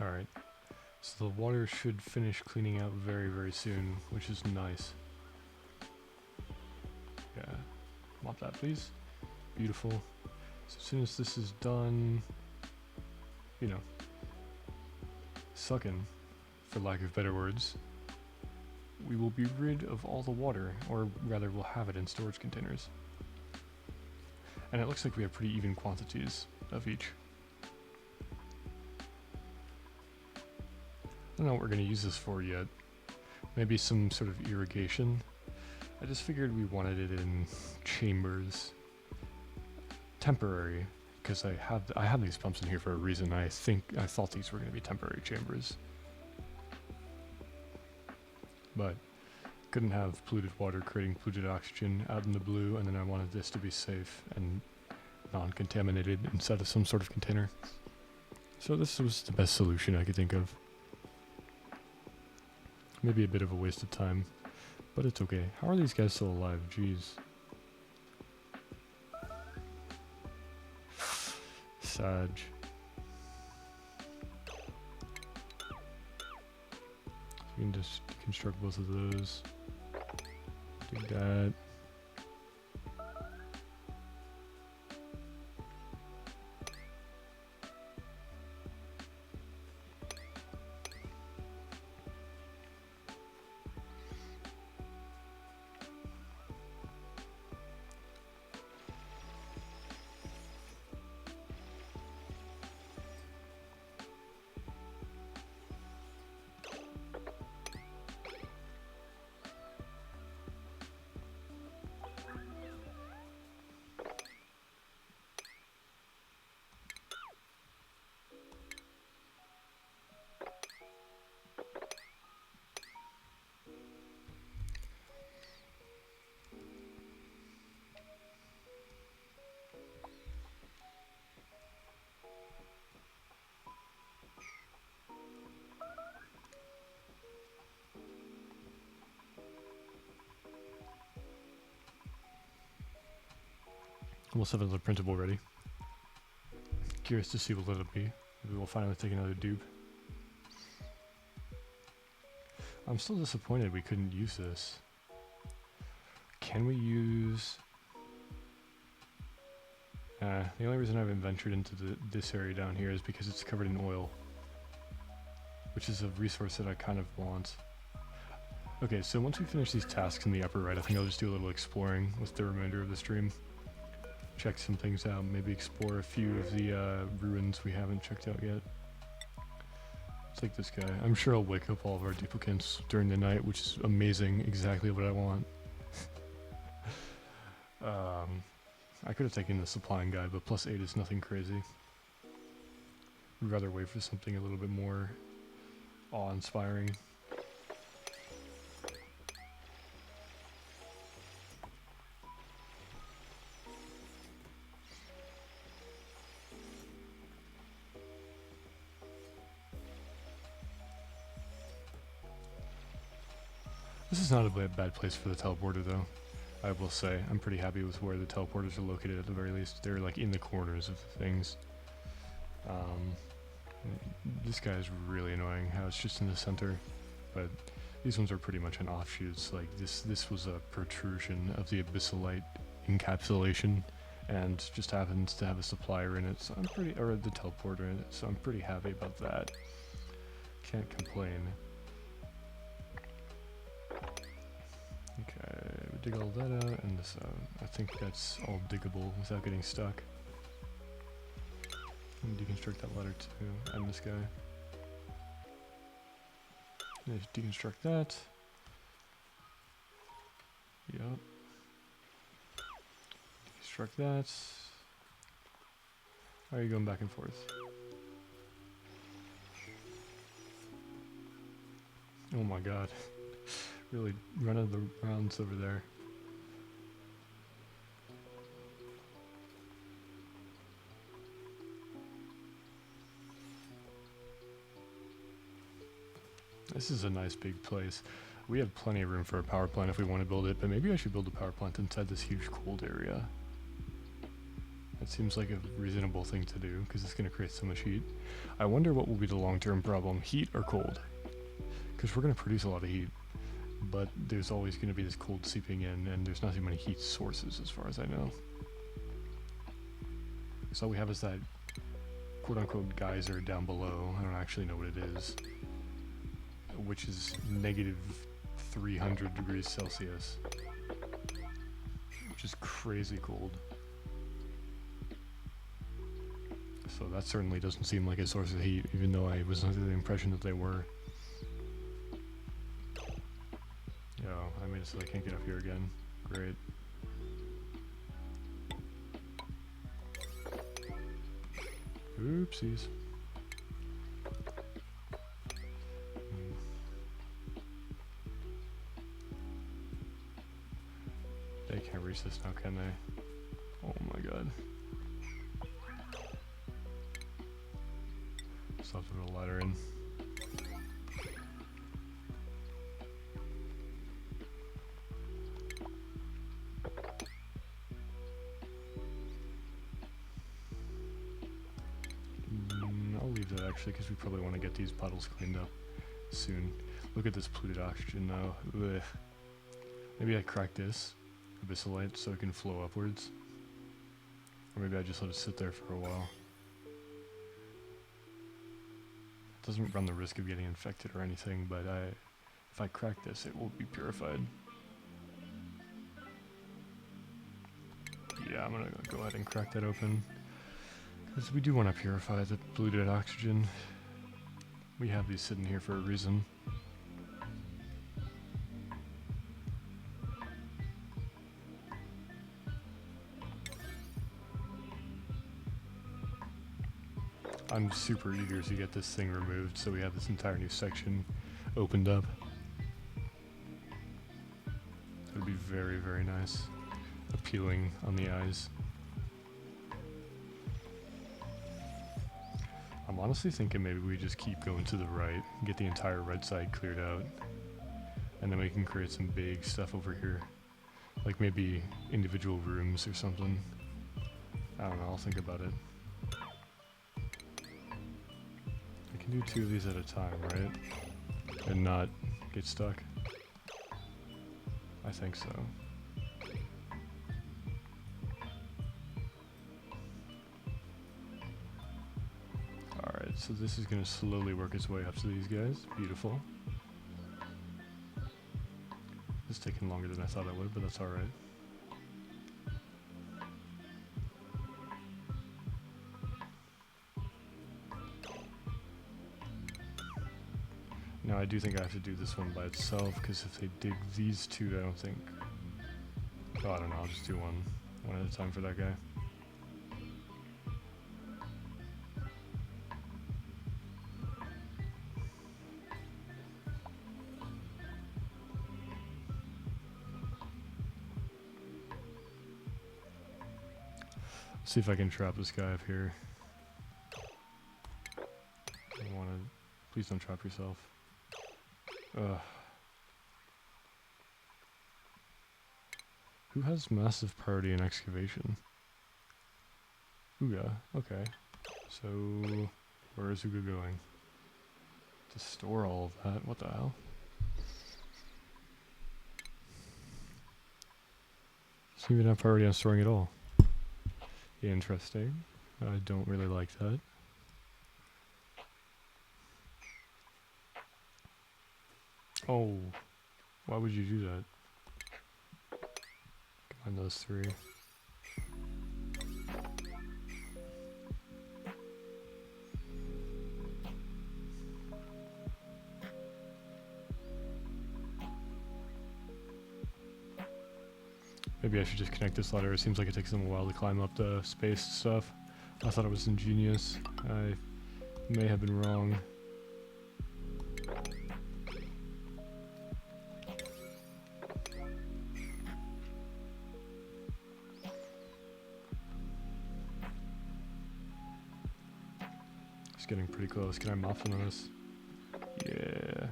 Alright, so the water should finish cleaning out very, very soon, which is nice. Yeah, mop that please. Beautiful. So as soon as this is done, you know, sucking, for lack of better words, we will be rid of all the water, or rather we'll have it in storage containers. And it looks like we have pretty even quantities of each. I don't know what we're going to use this for yet. Maybe some sort of irrigation. I just figured we wanted it in chambers. Temporary, because I have these pumps in here for a reason. I thought these were going to be temporary chambers. But couldn't have polluted water creating polluted oxygen out in the blue, and then I wanted this to be safe and non-contaminated inside of some sort of container. So this was the best solution I could think of. Maybe a bit of a waste of time, but it's okay. How are these guys still alive? Jeez. Sag. You can just deconstruct both of those. Do that. Almost have another printable ready. Curious to see what it'll be. Maybe we'll finally take another dupe. I'm still disappointed we couldn't use this. Can we use... the only reason I haven't ventured into this area down here is because it's covered in oil. Which is a resource that I kind of want. Okay, so once we finish these tasks in the upper right, I think I'll just do a little exploring with the remainder of the stream. Check some things out, maybe explore a few of the ruins we haven't checked out yet. It's like this guy. I'm sure I'll wake up all of our duplicants during the night, which is amazing, exactly what I want. I could have taken the supplying guide, but +8 is nothing crazy. I'd rather wait for something a little bit more awe-inspiring. This is not a bad place for the teleporter though. I will say, I'm pretty happy with where the teleporters are located at the very least. They're like in the corners of things. This guy is really annoying how it's just in the center, but these ones are pretty much an offshoots. Like this was a protrusion of the abyssalite encapsulation and just happens to have a supplier in it, so I'm pretty, or the teleporter in it, so I'm pretty happy about that. Can't complain. Okay, we dig all that out and this out. I think that's all diggable without getting stuck. And deconstruct that ladder too, and this guy. Just deconstruct that. Yup. Deconstruct that. Why are you going back and forth? Oh my god. Really running the rounds over there. This is a nice big place. We have plenty of room for a power plant if we want to build it, but maybe I should build a power plant inside this huge cold area. That seems like a reasonable thing to do, because it's going to create so much heat. I wonder what will be the long-term problem, heat or cold? Because we're going to produce a lot of heat, but there's always going to be this cold seeping in, and there's not too many heat sources as far as I know. So all we have is that quote-unquote geyser down below. I don't actually know what it is, which is negative 300 degrees Celsius, which is crazy cold. So that certainly doesn't seem like a source of heat, even though I was under the impression that they were. Oh, I made it so I can't get up here again. Great. Oopsies. They can't reach this now, can they? Oh my god. Still have to put a ladder in. I'll leave that actually, because we probably want to get these puddles cleaned up soon. Look at this polluted oxygen now. Ugh. Maybe I crack this abyssalite so it can flow upwards. Or maybe I just let it sit there for a while. It doesn't run the risk of getting infected or anything, but if I crack this, it will be purified. Yeah, I'm gonna go ahead and crack that open, because we do want to purify the polluted oxygen. We have these sitting here for a reason. I'm super eager to get this thing removed, so we have this entire new section opened up. It would be very, very nice. Appealing on the eyes. I'm honestly thinking maybe we just keep going to the right, get the entire right side cleared out, and then we can create some big stuff over here. Like maybe individual rooms or something. I don't know, I'll think about it. I can do 2 of these at a time, right? And not get stuck. I think so. Alright, so this is going to slowly work its way up to these guys. Beautiful. It's taking longer than I thought it would, but that's alright. Now I do think I have to do this one by itself, because if they dig these 2, I don't think... Oh, I don't know, I'll just do one at a time for that guy. See if I can trap this guy up here. I want to... Please don't trap yourself. Ugh. Who has massive priority in excavation? Uga, okay. So, where is Uga going? To store all of that? What the hell? Doesn't even have priority on storing it all. Interesting. I don't really like that. Oh, why would you do that? Combine those three. Maybe I should just connect this ladder. It seems like it takes them a while to climb up the space stuff. I thought it was ingenious. I may have been wrong. It's getting pretty close. Can I muffin this? Yeah.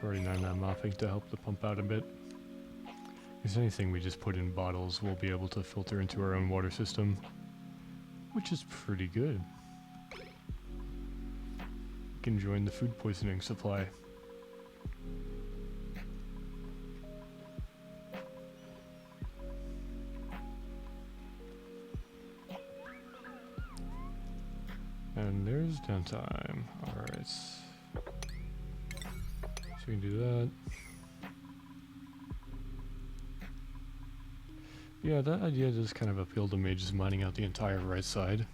Already known that mopping to help the pump out a bit. If anything we just put in bottles, we'll be able to filter into our own water system, which is pretty good. We can join the food poisoning supply. And there's downtime. Alright. So we can do that. Yeah, that idea does kind of appeal to me, just mining out the entire right side,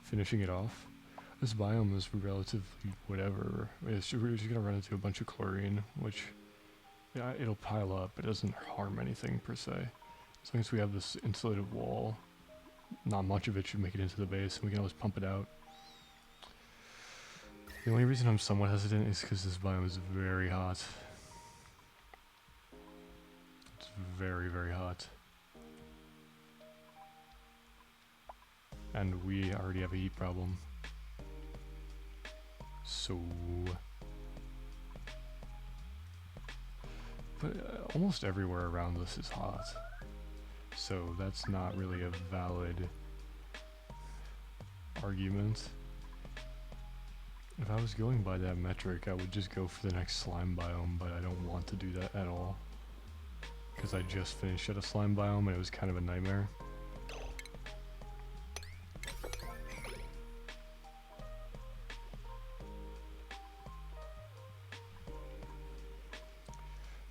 finishing it off. This biome is relatively whatever. We're just gonna run into a bunch of chlorine, which, yeah, it'll pile up. It doesn't harm anything per se. As long as we have this insulated wall, not much of it should make it into the base, and we can always pump it out. The only reason I'm somewhat hesitant is because this biome is very hot. It's very, very hot. And we already have a heat problem. So... But almost everywhere around this is hot. So that's not really a valid argument. If I was going by that metric, I would just go for the next slime biome, but I don't want to do that at all. Because I just finished at a slime biome and it was kind of a nightmare.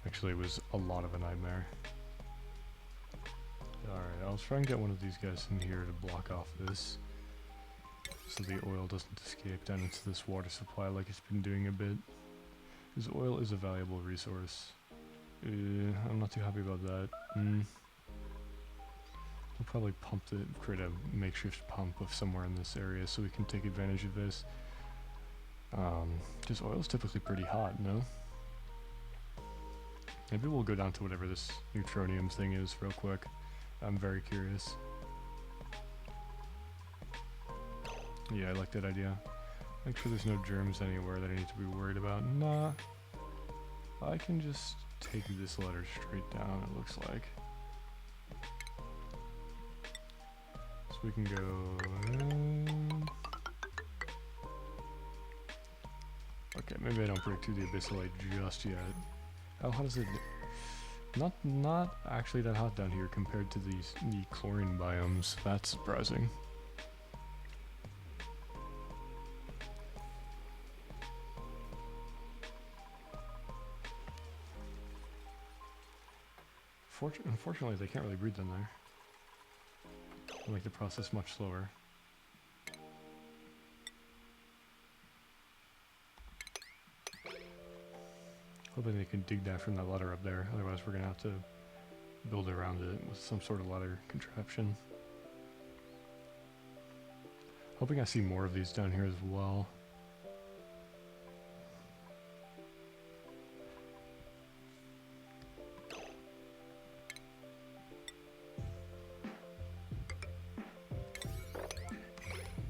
Actually, it was a lot of a nightmare. Alright, I'll try and get one of these guys in here to block off this, so the oil doesn't escape down into this water supply like it's been doing a bit. Because oil is a valuable resource. I'm not too happy about that. We'll probably create a makeshift pump of somewhere in this area so we can take advantage of this. Because oil is typically pretty hot, no? Maybe we'll go down to whatever this neutronium thing is real quick. I'm very curious. Yeah, I like that idea. Make sure there's no germs anywhere that I need to be worried about. Nah. I can just take this ladder straight down, it looks like. So we can go... Okay, maybe I don't break through the abyssal just yet. How hot is it? Not actually that hot down here compared to the chlorine biomes. That's surprising. Unfortunately, they can't really breed them there. They make the process much slower. Hoping they can dig that from that ladder up there, otherwise we're gonna have to build around it with some sort of ladder contraption. Hoping I see more of these down here as well.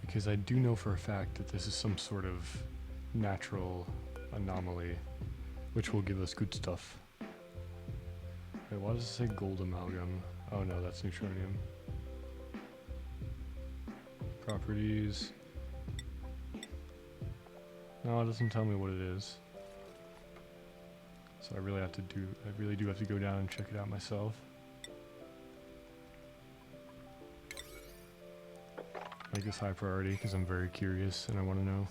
Because I do know for a fact that this is some sort of natural anomaly which will give us good stuff. Wait, why does it say gold amalgam? Oh no, that's neutronium. Properties. No, it doesn't tell me what it is. So I really do have to go down and check it out myself. Make this high priority because I'm very curious and I want to know.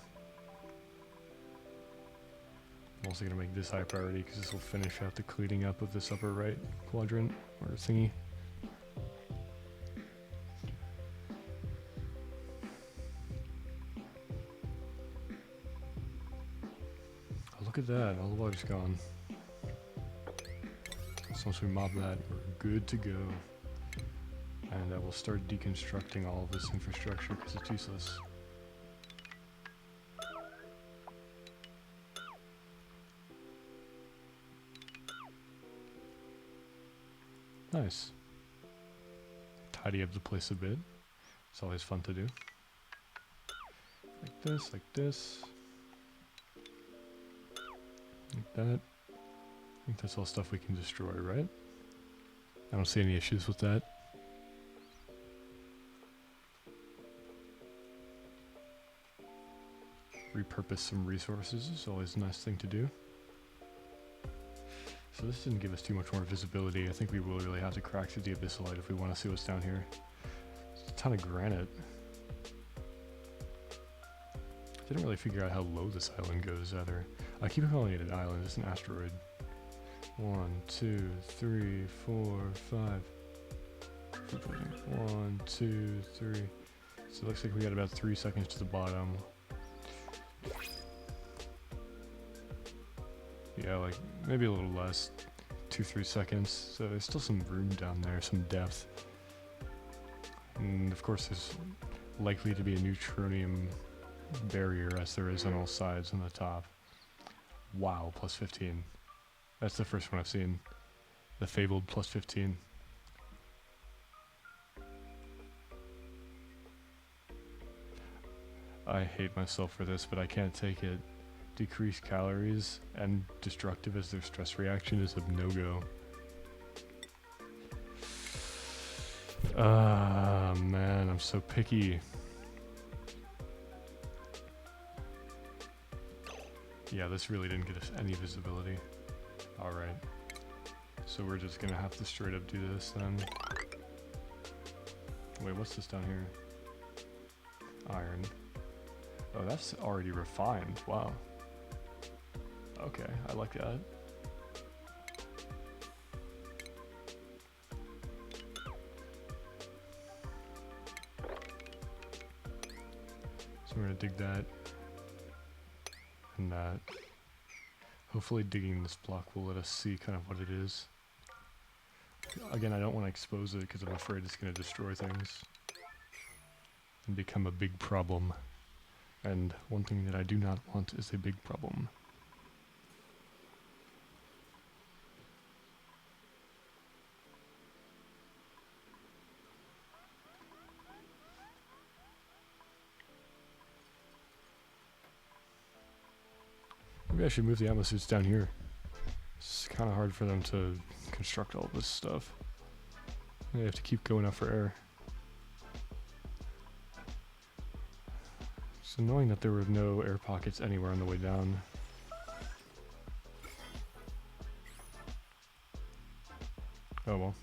I'm also going to make this high priority because this will finish out the cleaning up of this upper right quadrant or thingy. Oh, look at that, all the water's gone. So once we mob that, we're good to go. And I will start deconstructing all of this infrastructure because it's useless. Nice. Tidy up the place a bit. It's always fun to do. Like this, like this. Like that. I think that's all stuff we can destroy, right? I don't see any issues with that. Repurpose some resources is always a nice thing to do. So this didn't give us too much more visibility. I think we will really have to crack through the abyssalite if we want to see what's down here. There's a ton of granite. Didn't really figure out how low this island goes either. I keep calling it an island, it's an asteroid. 1, 2, 3, 4, 5. 1, 2, 3. So it looks like we got about 3 seconds to the bottom. Yeah, like maybe a little less, 2-3 seconds. So there's still some room down there, some depth. And of course there's likely to be a neutronium barrier as there is on all sides on the top. Wow, plus 15. That's the first one I've seen. The fabled plus 15. I hate myself for this, but I can't take it. Decreased calories and destructive as their stress reaction is a no-go. Ah, man, I'm so picky. Yeah, this really didn't get us any visibility. Alright. So we're just gonna have to straight up do this then. Wait, what's this down here? Iron. Oh, that's already refined. Wow. Okay, I like that. So we're gonna dig that and that. Hopefully digging this block will let us see kind of what it is. Again, I don't want to expose it because I'm afraid it's going to destroy things and become a big problem. And one thing that I do not want is a big problem. Maybe I should move the atmosuits down here. It's kind of hard for them to construct all this stuff. They have to keep going up for air. It's annoying that there were no air pockets anywhere on the way down. Oh well.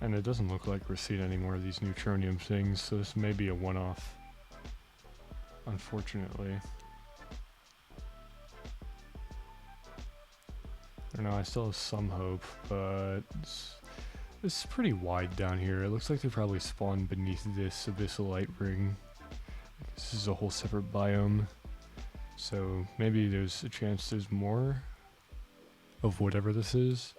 And it doesn't look like we're seeing any more of these neutronium things, so this may be a one-off. Unfortunately. I don't know, I still have some hope, but it's pretty wide down here. It looks like they probably spawned beneath this abyssalite ring. This is a whole separate biome, so maybe there's a chance there's more of whatever this is.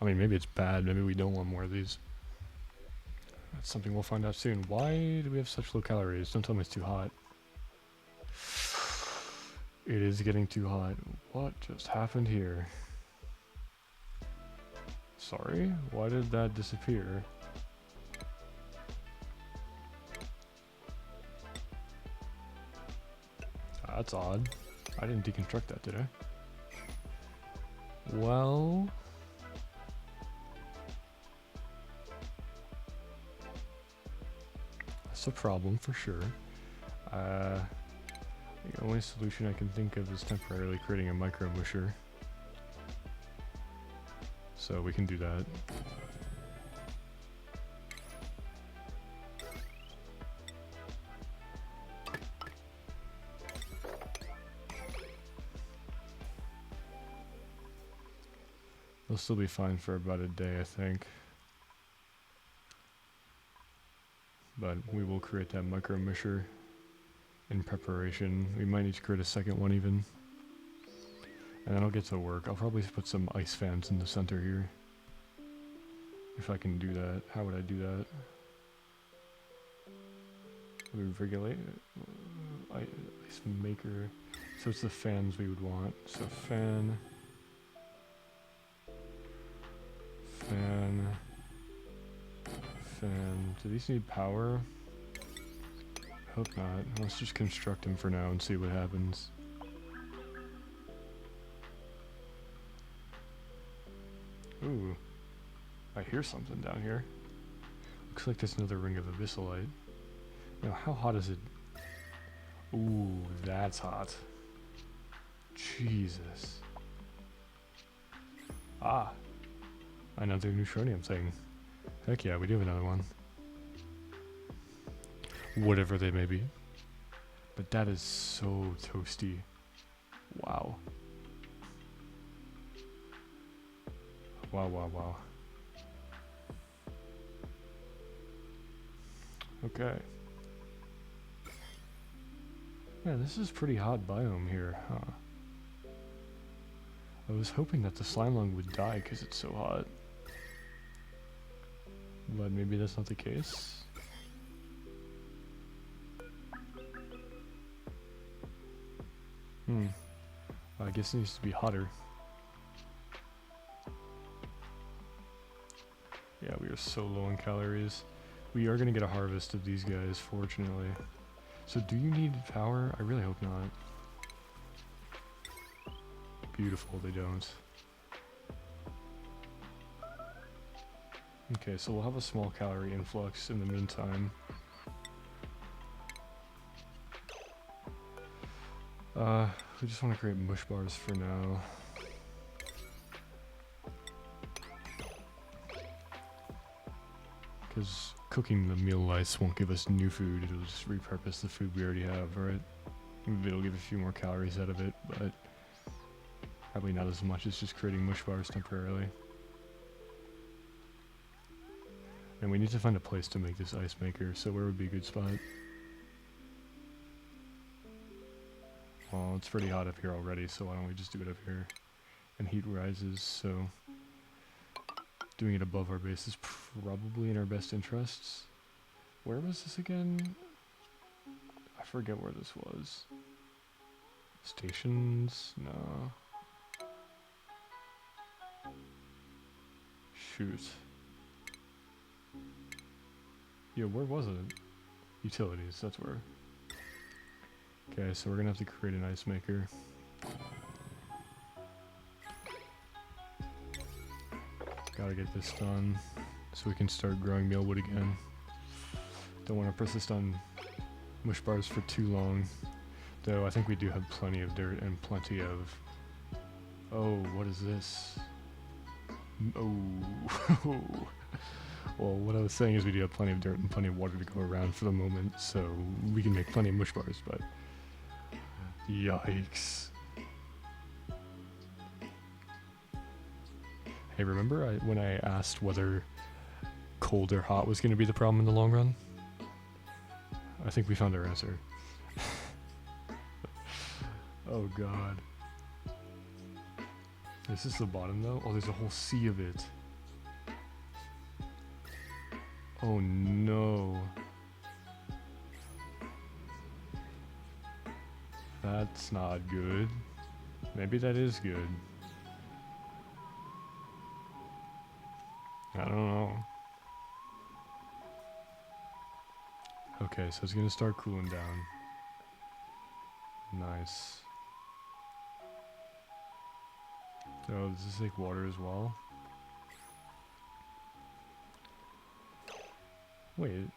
I mean, maybe it's bad, maybe we don't want more of these. That's something we'll find out soon. Why do we have such low calories? Don't tell me it's too hot. It is getting too hot. What just happened here? Sorry? Why did that disappear? That's odd. I didn't deconstruct that, did I? Well, that's a problem for sure. The only solution I can think of is temporarily creating a micro musher. So we can do that. They'll still be fine for about a day, I think. But we will create that micro musher in preparation. We might need to create a second one even. And then I'll get to work. I'll probably put some ice fans in the center here. If I can do that. How would I do that? We regulate ice maker. So it's the fans we would want. So fan. Do these need power? Hope not. Let's just construct them for now and see what happens. Ooh. I hear something down here. Looks like there's another ring of abyssalite. Now, how hot is it? Ooh, that's hot. Jesus. Ah. Another neutronium thing. Heck yeah, we do have another one. Whatever they may be. But that is so toasty. Wow. Wow. Okay. Man, this is pretty hot biome here, huh? I was hoping that the slime lung would die because it's so hot. But maybe that's not the case. I guess it needs to be hotter. Yeah, we are so low on calories. We are gonna get a harvest of these guys, fortunately. So do you need power? I really hope not. Beautiful, they don't. Okay, so we'll have a small calorie influx in the meantime. We just want to create mush bars for now. Because cooking the meal lice won't give us new food, it'll just repurpose the food we already have, right? Maybe it'll give a few more calories out of it, but probably not as much as just creating mush bars temporarily. And we need to find a place to make this ice maker, so where would be a good spot? Well, it's pretty hot up here already, so why don't we just do it up here? And heat rises, so doing it above our base is probably in our best interests. Where was this again? I forget where this was. Stations? No. Shoot. Yeah, where was it? Utilities, that's where. Okay, so we're gonna have to create an ice maker. Gotta get this done so we can start growing mealwood again. Don't want to persist on mush bars for too long. Though I think we do have plenty of dirt and plenty of... Oh, what is this? Oh. Well, what I was saying is we do have plenty of dirt and plenty of water to go around for the moment, so we can make plenty of mush bars, but... Yikes. Hey, remember when I asked whether cold or hot was going to be the problem in the long run? I think we found our answer. Oh god. Is this the bottom though? Oh, there's a whole sea of it. Oh no. That's not good. Maybe that is good. I don't know. Okay, so it's gonna start cooling down. Nice. Oh, does this take water as well? Wait.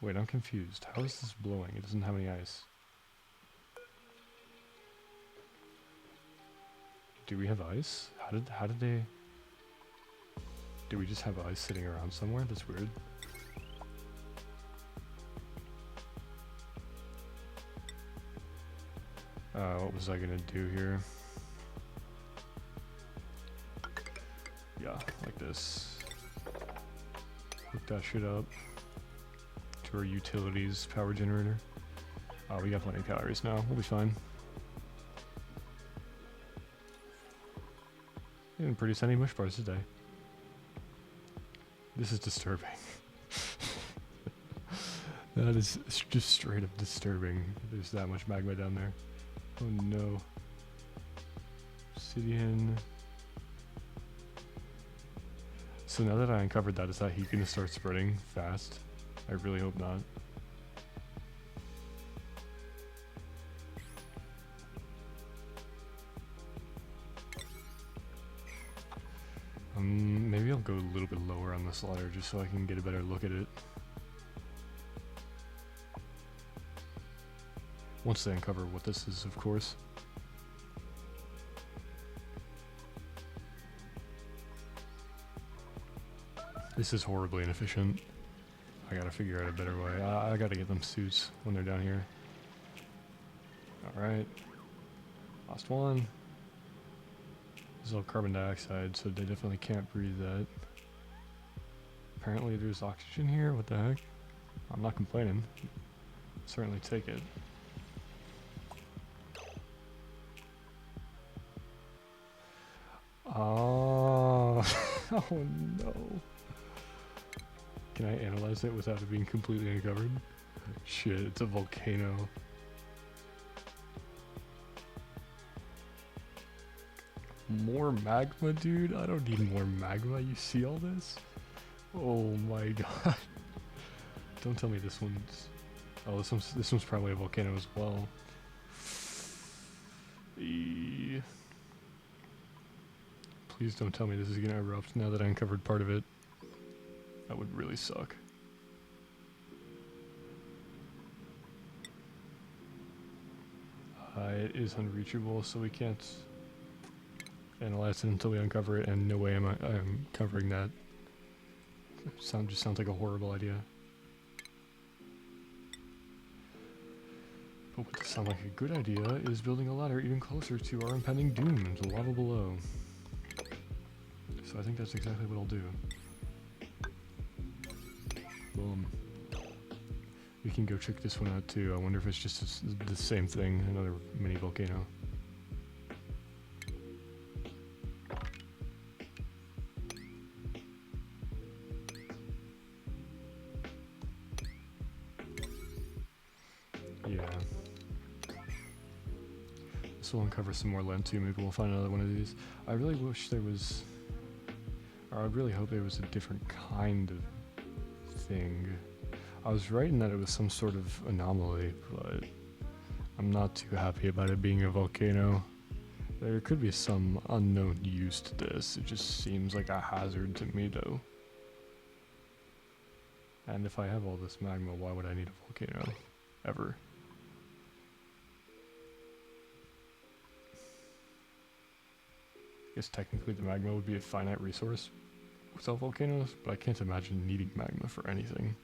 Wait, I'm confused. How is this blowing? It doesn't have any ice. Do we have ice? How did they... Do we just have ice sitting around somewhere? That's weird. What was I gonna do here? Yeah, like this. Hook that shit up to our utilities power generator. Oh, we got plenty of calories now. We'll be fine. Didn't produce any mush bars today. This is disturbing. That is just straight up disturbing. There's that much magma down there. Oh no. Obsidian. So now that I uncovered that, is that heat gonna start spreading fast? I really hope not. Maybe I'll go a little bit lower on this ladder just so I can get a better look at it. Once they uncover what this is, of course. This is horribly inefficient. I gotta figure out a better way. I gotta get them suits when they're down here. Alright. Last one. This is all carbon dioxide, so they definitely can't breathe that. Apparently there's oxygen here, what the heck? I'm not complaining. Certainly take it. Oh, oh no. Can I analyze it without it being completely uncovered? Shit, it's a volcano. More magma, dude? I don't need more magma. You see all this? Oh my god. Don't tell me this one's... Oh, this one's probably a volcano as well. Please don't tell me this is gonna erupt now that I uncovered part of it. That would really suck. It is unreachable, so we can't analyze it until we uncover it, and no way am I'm covering that. Just sounds like a horrible idea. But what does sound like a good idea is building a ladder even closer to our impending doom into lava below. So I think that's exactly what I'll do. Boom. We can go check this one out too. I wonder if it's just the same thing, another mini volcano. Yeah. This will uncover some more land too. Maybe we'll find another one of these. I really wish there was, or I really hope there was a different kind of thing. I was right in that it was some sort of anomaly, but I'm not too happy about it being a volcano. There could be some unknown use to this. It just seems like a hazard to me though. And if I have all this magma, why would I need a volcano? Ever. I guess technically the magma would be a finite resource without volcanoes, but I can't imagine needing magma for anything.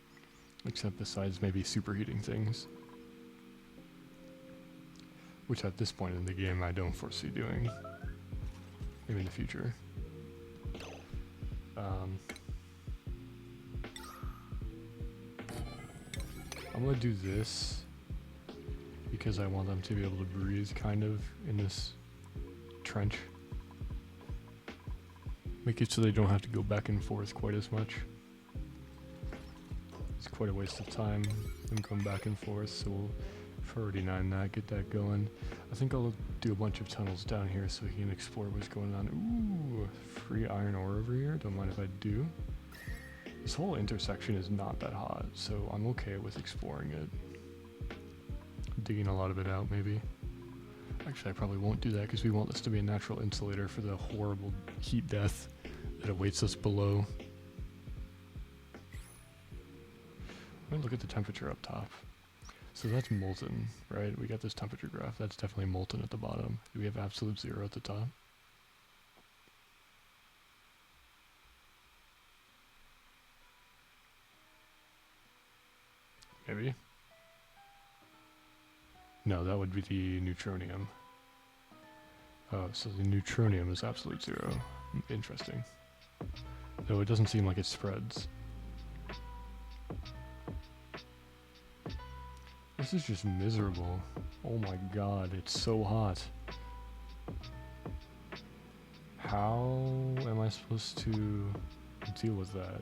Except besides maybe superheating things. Which at this point in the game I don't foresee doing. Maybe in the future. I'm gonna do this because I want them to be able to breathe kind of in this trench. Make it so they don't have to go back and forth quite as much. It's quite a waste of time them going back and forth, so we'll 49 that, get that going. I think I'll do a bunch of tunnels down here so we can explore what's going on. Ooh, free iron ore over here, don't mind if I do. This whole intersection is not that hot, so I'm okay with exploring it. digging a lot of it out, maybe. Actually, I probably won't do that because we want this to be a natural insulator for the horrible heat death that awaits us below. Let me look at the temperature up top. So that's molten, right? We got this temperature graph. That's definitely molten at the bottom. Do we have absolute zero at the top? Maybe. No, that would be the neutronium. Oh, so the neutronium is absolute zero. Interesting. Though it doesn't seem like it spreads. This is just miserable. Oh my god, it's so hot. How am I supposed to deal with that?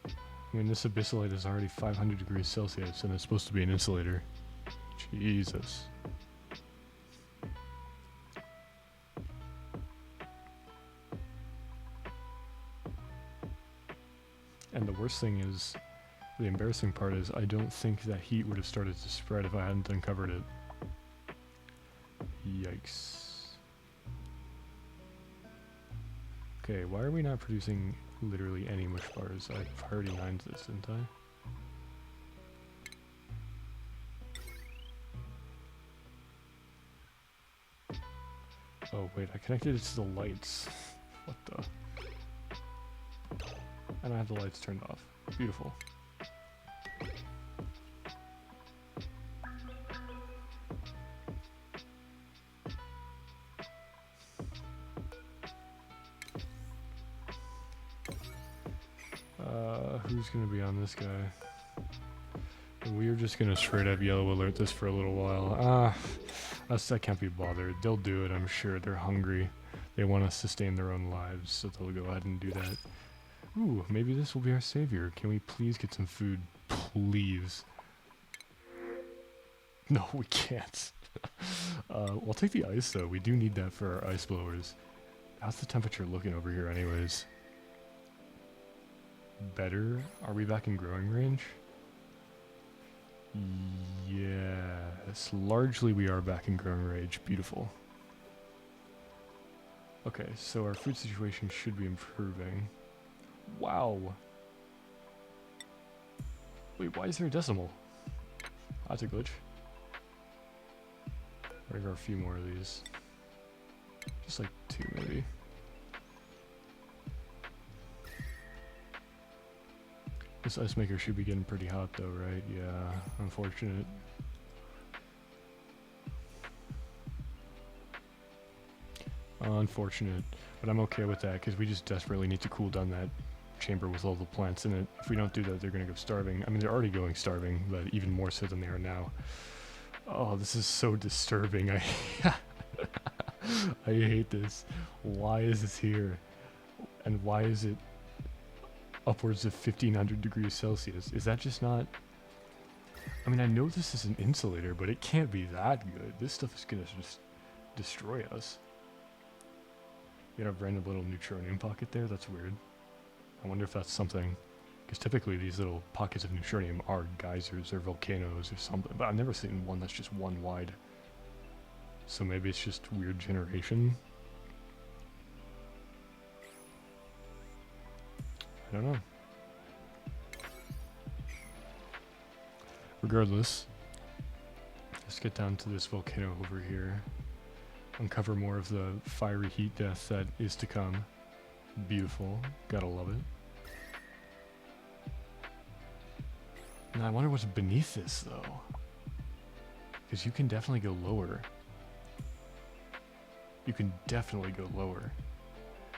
I mean, this abyssalite is already 500 degrees Celsius and it's supposed to be an insulator. Jesus. And the worst thing is, the embarrassing part is, I don't think that heat would have started to spread if I hadn't uncovered it. Yikes. Okay, why are we not producing literally any mush bars? I've already mined this, didn't I? Oh wait, I connected it to the lights. What the? And I have the lights turned off. Beautiful. Who's gonna be on this guy? We're just gonna straight up yellow alert this for a little while. I can't be bothered. They'll do it, I'm sure. They're hungry. They want to sustain their own lives, so they'll go ahead and do that. Ooh, maybe this will be our savior. Can we please get some food? Please. No, we can't. We'll take the ice, though. We do need that for our ice blowers. How's the temperature looking over here, anyways? Better? Are we back in growing range? Yes, largely we are back in growing range. Beautiful. Okay, so our food situation should be improving. Wow. Wait, why is there a decimal? That's a glitch. There are a few more of these. Just like 2 maybe. This ice maker should be getting pretty hot though, right? Yeah, unfortunate. Unfortunate, but I'm okay with that because we just desperately need to cool down that chamber with all the plants in it. If we don't do that, they're gonna go starving. I mean, they're already going starving, but even more so than they are now. Oh, this is so disturbing. I hate this. Why is this here? And why is it upwards of 1500 degrees Celsius? Is that just not... I mean, I know this is an insulator, but it can't be that good. This stuff is gonna just destroy us. You got a random little neutronium pocket there? That's weird. I wonder if that's something... Because typically these little pockets of neutronium are geysers or volcanoes or something, but I've never seen one that's just one wide. So maybe it's just weird generation? I don't know. Regardless, let's get down to this volcano over here. Uncover more of the fiery heat death that is to come. Beautiful. Gotta love it. Now I wonder what's beneath this though. Because you can definitely go lower. You can definitely go lower.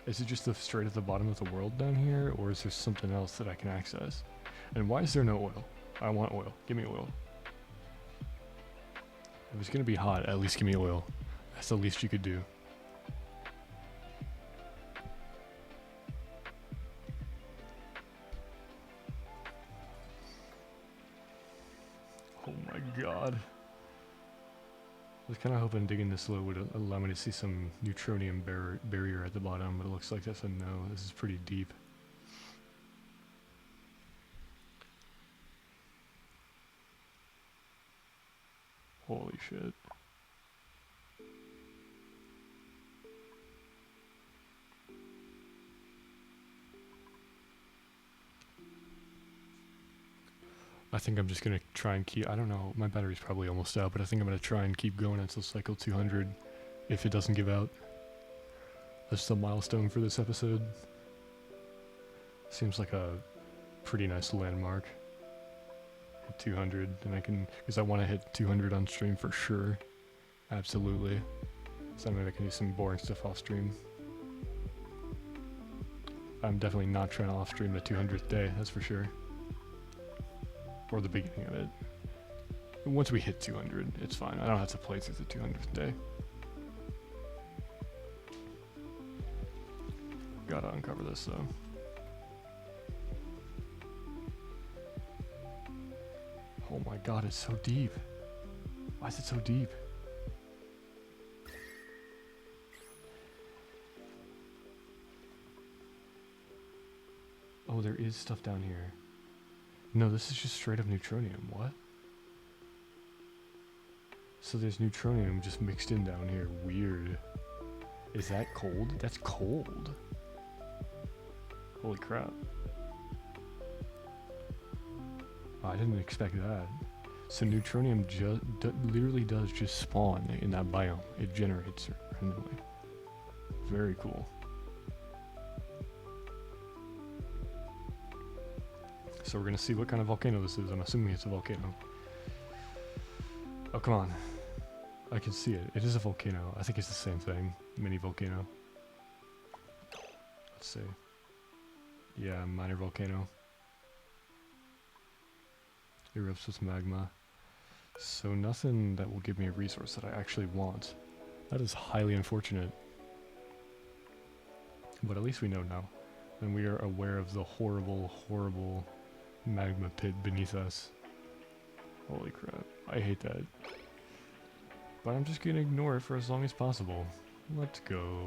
Is it just straight at the bottom of the world down here, or is there something else that I can access? And why is there no oil? I want oil. Give me oil. If it's gonna be hot, at least give me oil. That's the least you could do. Oh my god. I was kind of hoping digging this low would allow me to see some neutronium barrier at the bottom, but it looks like that's a no. This is pretty deep. Holy shit. I think I'm just gonna try and keep, I don't know, my battery's probably almost out, but I think I'm gonna try and keep going until cycle 200 if it doesn't give out. That's the milestone for this episode. Seems like a pretty nice landmark. Hit 200, and I can, because I want to hit 200 on stream for sure. Absolutely. So that way I can do some boring stuff off stream. I'm definitely not trying to off stream the 200th day, that's for sure. Or the beginning of it. Once we hit 200, it's fine. I don't have to play through the 200th day. Gotta uncover this though. Oh my god, it's so deep. Why is it so deep? Oh, there is stuff down here. No, this is just straight up neutronium. What? So there's neutronium just mixed in down here. Weird. Is that cold? That's cold. Holy crap. Oh, I didn't expect that. So neutronium literally does just spawn in that biome. It generates it randomly. Very cool. So we're gonna see what kind of volcano this is. I'm assuming it's a volcano. Oh, come on. I can see it. It is a volcano. I think it's the same thing. Mini volcano. Let's see. Yeah, minor volcano. Erupts with magma. So nothing that will give me a resource that I actually want. That is highly unfortunate. But at least we know now. And we are aware of the horrible, horrible magma pit beneath us. Holy crap. I hate that. But I'm just gonna ignore it for as long as possible. Let's go.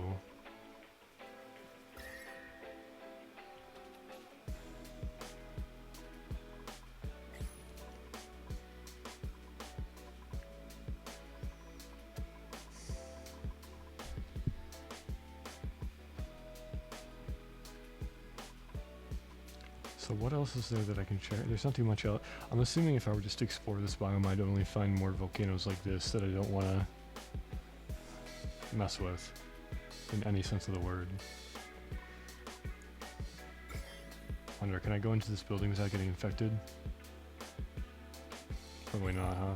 So what else is there that I can share? There's not too much else. I'm assuming if I were just to explore this biome, I'd only find more volcanoes like this that I don't want to mess with, in any sense of the word. Wonder, can I go into this building without getting infected? Probably not, huh?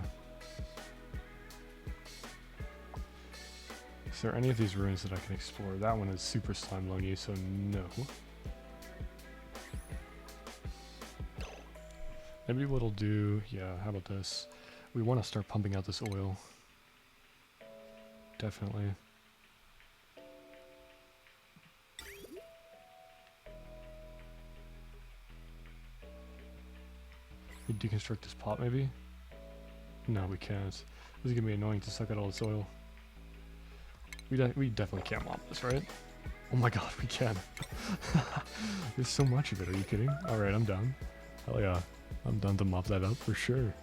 Is there any of these ruins that I can explore? That one is super slime lonely, so no. Maybe what I'll do, yeah, how about this? We want to start pumping out this oil. Definitely. We deconstruct this pot maybe? No, we can't. This is gonna be annoying to suck out all this oil. We definitely can't mop this, right? Oh my god, we can. There's so much of it, are you kidding? Alright, I'm down. Hell yeah. I'm done to mop that up for sure.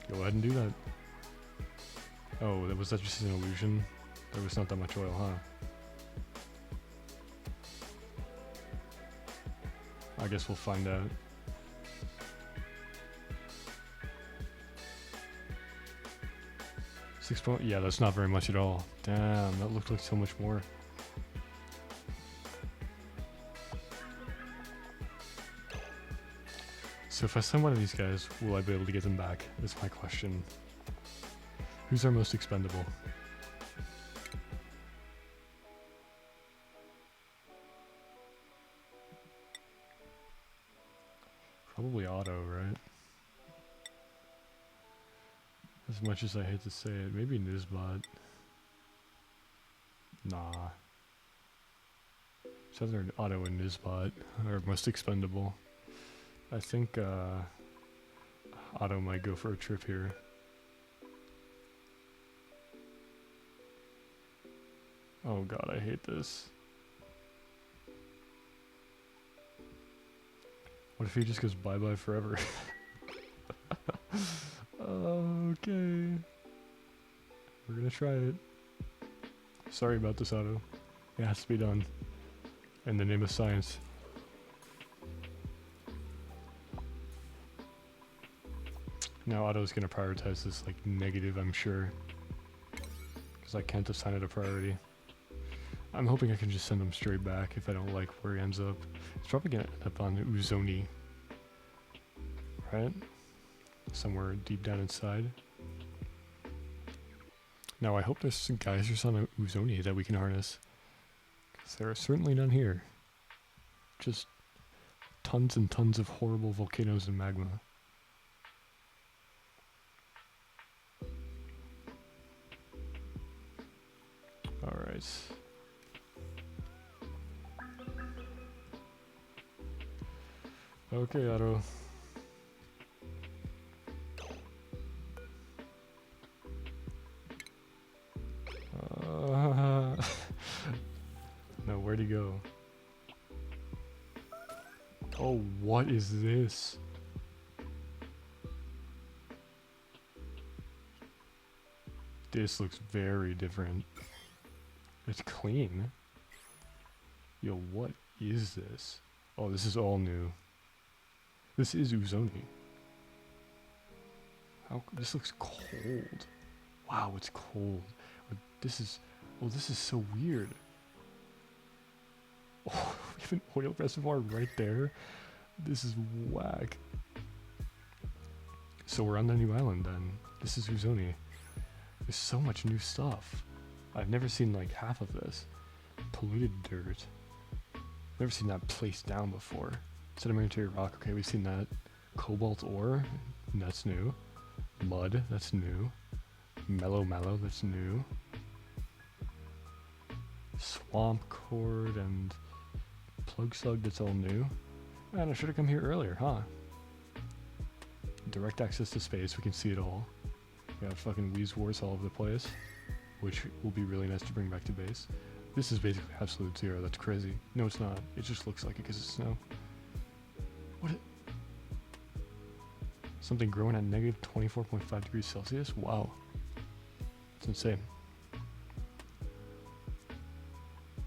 Go ahead and do that. Oh, was that just an illusion? There was not that much oil, huh? I guess we'll find out. Yeah, that's not very much at all. Damn, that looked like so much more. So if I send one of these guys, will I be able to get them back? Is my question. Who's our most expendable? Probably Otto, right? As much as I hate to say it, maybe Nizbot. Nah. It's either Otto and Nizbot are most expendable. I think Otto might go for a trip here. Oh god, I hate this. What if he just goes bye-bye forever? Okay. We're gonna try it. Sorry about this, Otto. It has to be done. In the name of science. Now Otto's gonna prioritize this like negative, I'm sure. Because I can't assign it a priority. I'm hoping I can just send him straight back if I don't like where he ends up. It's probably gonna end up on Uzoni. Right? Somewhere deep down inside. Now I hope there's some geysers on Uzoni that we can harness. Because there are certainly none here. Just tons and tons of horrible volcanoes and magma. Alright. Okay, Otto. No, where'd he go? Oh, what is this? This looks very different. It's clean. Yo, what is this? Oh, this is all new. This is Uzoni. How, this looks cold. Wow, it's cold. This is, oh, this is so weird. Oh, we have an oil reservoir right there. This is whack. So we're on the new island then. This is Uzoni. There's so much new stuff. I've never seen like half of this. Polluted dirt. Never seen that placed down before. Sedimentary rock, okay, we've seen that. Cobalt ore, that's new. Mud, that's new. Mellow, that's new. Swamp cord and plug slug, that's all new. Man, I should have come here earlier, huh? Direct access to space, we can see it all. We got fucking Wheeze Wars all over the place, which will be really nice to bring back to base. This is basically absolute zero, that's crazy. No, it's not. It just looks like it because it's snow. What? Something growing at negative 24.5 degrees Celsius? Wow. That's insane.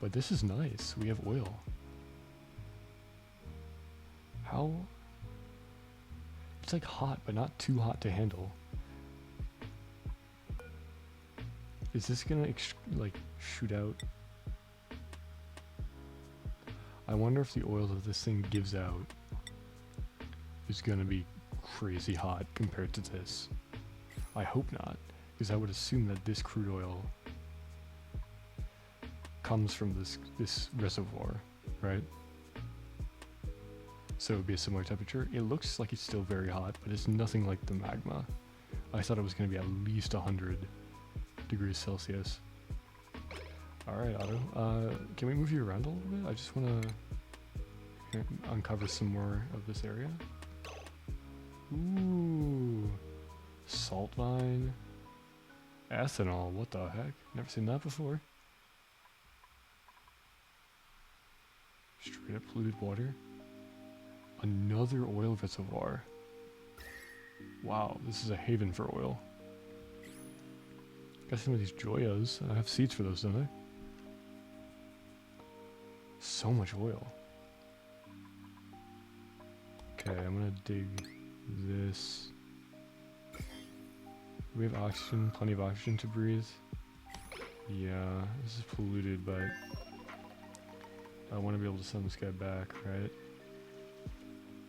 But this is nice. We have oil. How? It's like hot, but not too hot to handle. Is this gonna like shoot out? I wonder if the oil that this thing gives out is gonna be crazy hot compared to this. I hope not, because I would assume that this crude oil comes from this reservoir, right? So it would be a similar temperature. It looks like it's still very hot, but it's nothing like the magma. I thought it was going to be at least 100 degrees Celsius. Alright, Otto. Can we move you around a little bit? I just want to uncover some more of this area. Ooh. Salt vine. Ethanol, what the heck? Never seen that before. Straight up polluted water. Another oil reservoir. Wow, this is a haven for oil. Got some of these joyas. I have seeds for those, don't I? So much oil. Okay, I'm gonna dig this. We have oxygen, plenty of oxygen to breathe. Yeah, this is polluted, but I want to be able to send this guy back, right?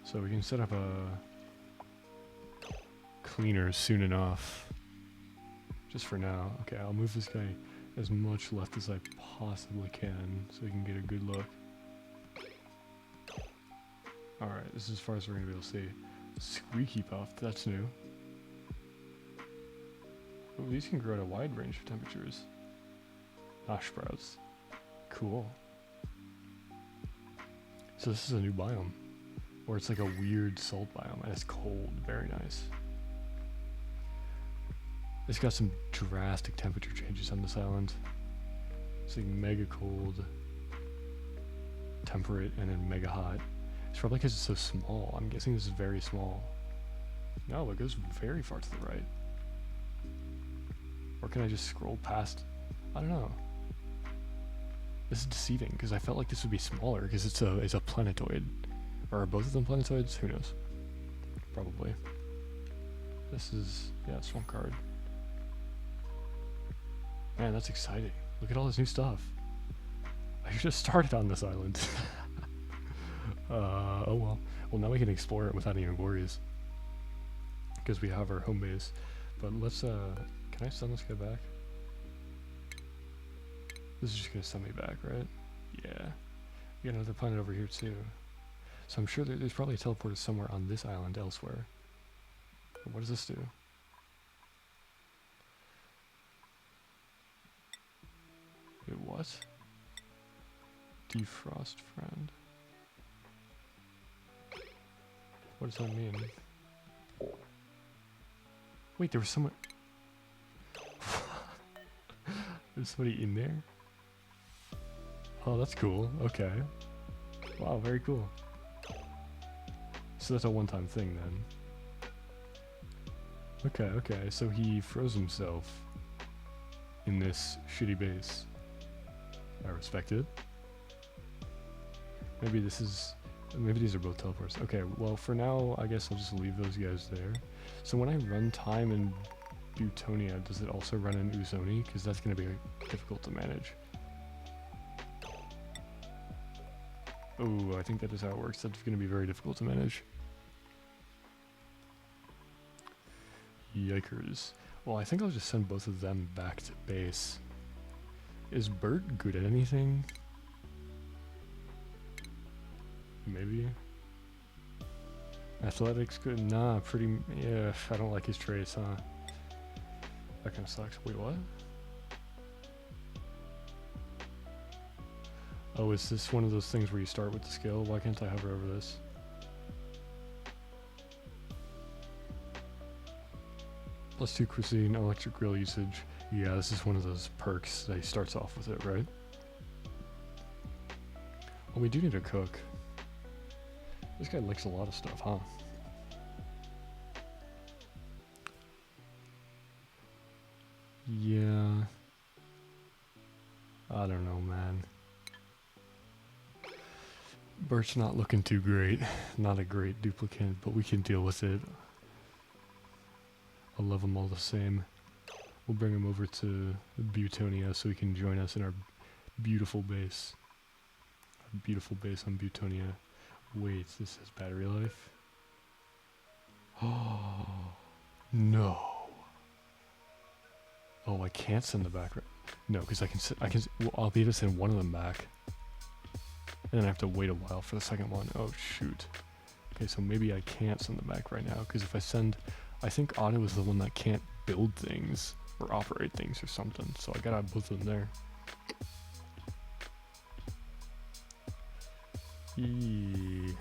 So we can set up a cleaner soon enough. Just for now. Okay, I'll move this guy as much left as I possibly can so we can get a good look. Alright, this is as far as we're going to be able to see. Squeaky puff, that's new. Oh, these can grow at a wide range of temperatures. Ash sprouts. Cool. So this is a new biome. Or it's like a weird salt biome, and it's cold. Very nice. It's got some drastic temperature changes on this island. It's like mega cold, temperate, and then mega hot. It's probably because it's so small. I'm guessing this is very small. No, it goes very far to the right. Or can I just scroll past? I don't know. This is deceiving because I felt like this would be smaller because it's a planetoid. Or are both of them planetoids? Who knows? Probably. This is, yeah, it's one card. Man, that's exciting. Look at all this new stuff. I should have started on this island. Oh well. Well, now we can explore it without any worries. Because we have our home base. But let's, can I send this guy back? This is just gonna send me back, right? Yeah. We got another planet over here too. So I'm sure there's probably a teleporter somewhere on this island elsewhere. But what does this do? Wait, what? Defrost friend. What does that mean? Wait, there was someone. There's somebody in there? Oh, that's cool. Okay. Wow, very cool. So that's a one-time thing then. Okay, so he froze himself in this shitty base. I respect it. Maybe these are both teleports. Okay, well for now, I guess I'll just leave those guys there. So when I run time in Butonia, does it also run in Uzoni? Because that's going to be difficult to manage. Oh, I think that is how it works. That's going to be very difficult to manage. Yikers. Well, I think I'll just send both of them back to base. Is Bert good at anything? Maybe. Athletics good? Nah, pretty. Yeah, I don't like his traits, huh? That kind of sucks. Wait, what? Oh, is this one of those things where you start with the skill? Why can't I hover over this? +2 cuisine, electric grill usage. Yeah, this is one of those perks that he starts off with it, right? Well, we do need to cook. This guy licks a lot of stuff, huh? Yeah. I don't know, man. Bert's not looking too great. Not a great duplicant, but we can deal with it. I love him all the same. We'll bring him over to Butonia so he can join us in our beautiful base. Our beautiful base on Butonia. Wait, this has battery life? Oh, no. Oh, I can't send the back. No, because well, I'll be able to send one of them back. And then I have to wait a while for the second one. Oh, shoot. Okay, so maybe I can't send them back right now, because if I send... I think Otto is the one that can't build things, or operate things or something, so I gotta have both of them there. Eee.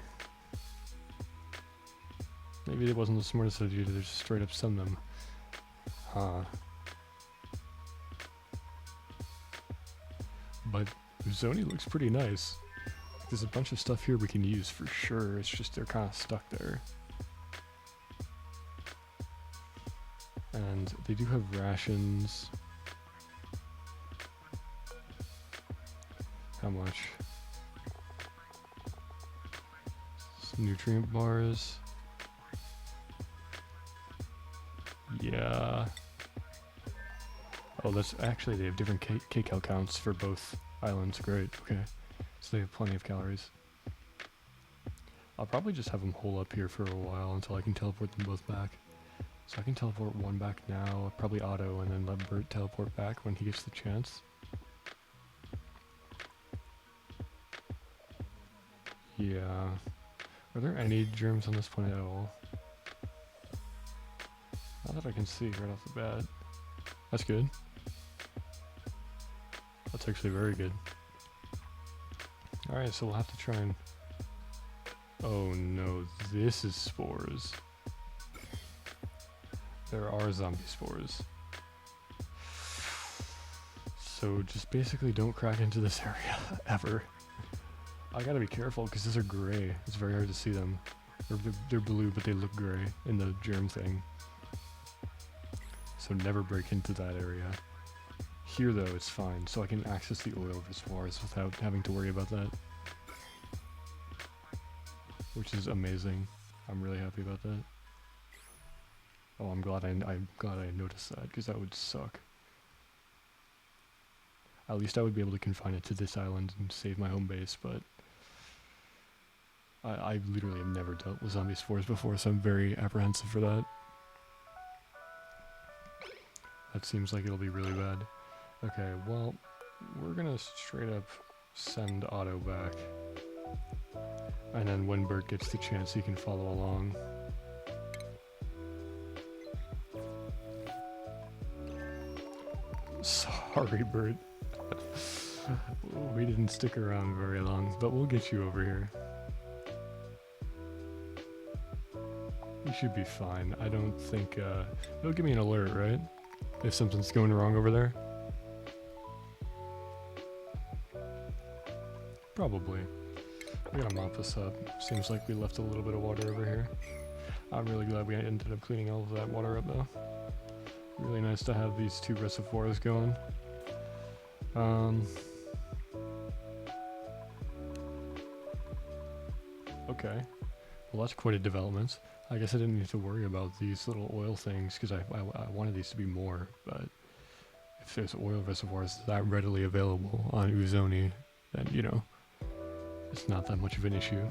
Maybe it wasn't the smartest idea to just straight up send them. Huh. But Zoni looks pretty nice. There's a bunch of stuff here we can use for sure, it's just they're kind of stuck there. And they do have rations. How much? Nutrient bars. Yeah. Oh, that's actually, they have different kcal counts for both islands. Great, okay. So they have plenty of calories. I'll probably just have them hole up here for a while until I can teleport them both back. So I can teleport one back now, probably Otto, and then let Bert teleport back when he gets the chance. Yeah. Are there any germs on this planet at all? Not that I can see right off the bat. That's good. That's actually very good. Alright, so we'll have to try and... Oh no, this is spores. There are zombie spores. So just basically don't crack into this area, ever. I gotta be careful, because these are gray. It's very hard to see them. Or they're blue, but they look gray in the germ thing. So never break into that area. Here though, it's fine, so I can access the oil reservoirs without having to worry about that. Which is amazing. I'm really happy about that. Oh, I'm glad I noticed that, because that would suck. At least I would be able to confine it to this island and save my home base, but I literally have never dealt with zombie spores before, so I'm very apprehensive for that. That seems like it'll be really bad. Okay, well, we're gonna straight up send Otto back. And then when Bert gets the chance, he can follow along. Sorry, Bert. We didn't stick around very long, but we'll get you over here. You should be fine. I don't think, it'll give me an alert, right? If something's going wrong over there? Probably. We gotta mop this up. Seems like we left a little bit of water over here. I'm really glad we ended up cleaning all of that water up though. Really nice to have these two reservoirs going. Okay. Well, that's quite a development. I guess I didn't need to worry about these little oil things because I wanted these to be more, but if there's oil reservoirs that readily available on Uzoni, then, you know, it's not that much of an issue.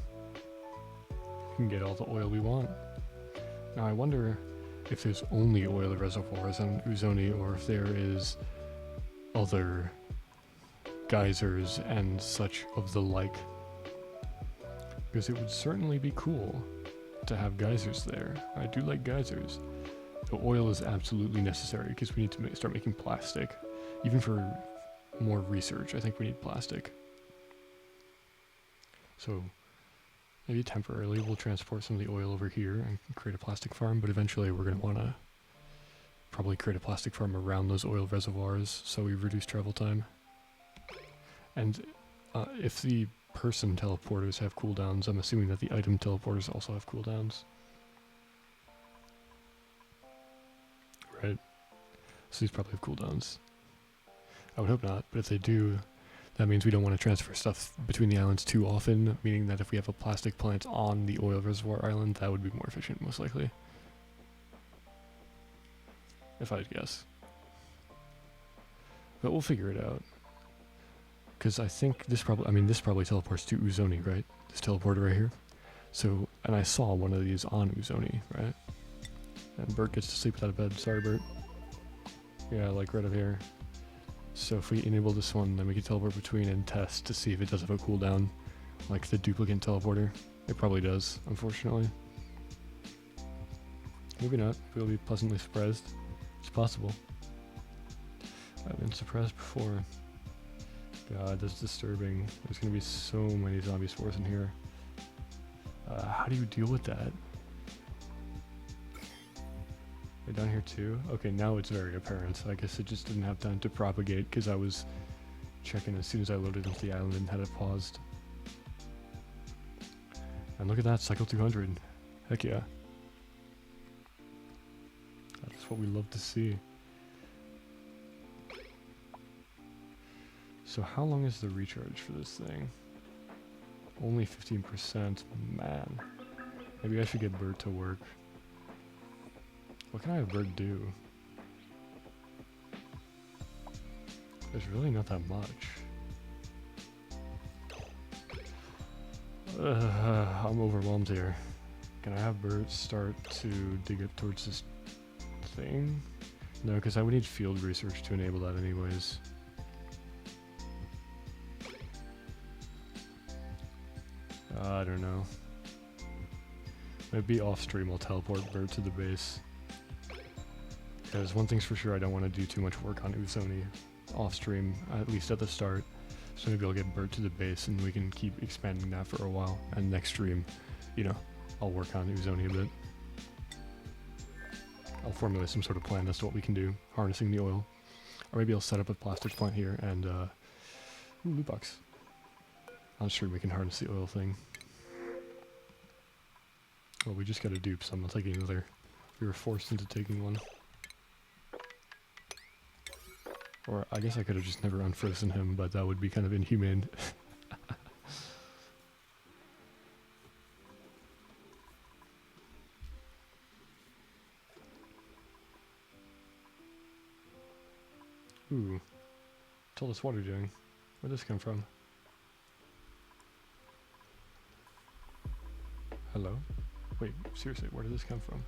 We can get all the oil we want. Now I wonder if there's only oil reservoirs on Uzoni or if there is other geysers and such of the like. Because it would certainly be cool to have geysers there. I do like geysers. The oil is absolutely necessary because we need to start making plastic. Even for more research, I think we need plastic. So maybe temporarily we'll transport some of the oil over here and create a plastic farm, but eventually we're going to want to probably create a plastic farm around those oil reservoirs so we reduce travel time. And if the person teleporters have cooldowns, I'm assuming that the item teleporters also have cooldowns. Right? So these probably have cooldowns. I would hope not, but if they do, that means we don't want to transfer stuff between the islands too often, meaning that if we have a plastic plant on the oil reservoir island, that would be more efficient, most likely. If I'd guess. But we'll figure it out. Because I think this probably teleports to Uzoni, right? This teleporter right here. So, and I saw one of these on Uzoni, right? And Bert gets to sleep without a bed. Sorry, Bert. Yeah, like right up here. So if we enable this one, then we can teleport between and test to see if it does have a cooldown, like the duplicant teleporter. It probably does, unfortunately. Maybe not. We'll be pleasantly surprised. It's possible. I've been surprised before. God, that's disturbing. There's gonna be so many zombie spores in here. How do you deal with that? They're down here too? Okay, now it's very apparent. I guess it just didn't have time to propagate because I was checking as soon as I loaded into the island and had it paused. And look at that, cycle 200. Heck yeah. That's what we love to see. So how long is the recharge for this thing? Only 15%. Man. Maybe I should get Bert to work. What can I have Bert do? There's really not that much. I'm overwhelmed here. Can I have Bert start to dig up towards this thing? No, because I would need field research to enable that anyways. I don't know. Maybe off stream I'll teleport Bert to the base. Because one thing's for sure, I don't want to do too much work on Uzoni off stream, at least at the start. So maybe I'll get Bert to the base and we can keep expanding that for a while. And next stream, you know, I'll work on Uzoni a bit. I'll formulate some sort of plan as to what we can do, harnessing the oil. Or maybe I'll set up a plastic plant here and, ooh, loot box. On stream we can harness the oil thing. Well, we just got a dupe, so I'm not taking another. We were forced into taking one. Or I guess I could have just never unfrozen him, but that would be kind of inhumane. Ooh. What's all this water doing? Where'd this come from? Hello? Wait, seriously, where did this come from?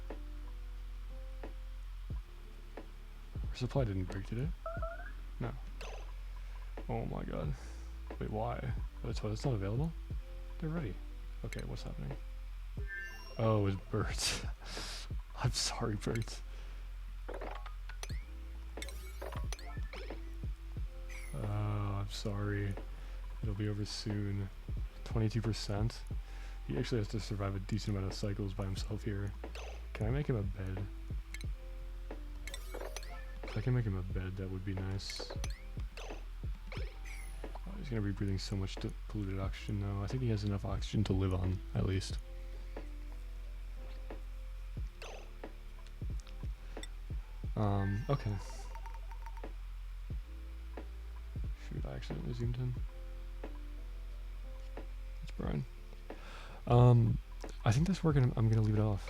Our supply didn't break, did it? No. Oh my god. Wait, why? That's why it's not available? They're ready. Okay, what's happening? Oh, it's birds. I'm sorry, birds. Oh, I'm sorry. It'll be over soon. 22%. He actually has to survive a decent amount of cycles by himself here. Can I make him a bed? If I can make him a bed, that would be nice. Oh, he's gonna be breathing so much polluted oxygen though. I think he has enough oxygen to live on, at least. Okay. Shoot, I accidentally zoomed in. It's Brian. I think that's where I'm gonna leave it off.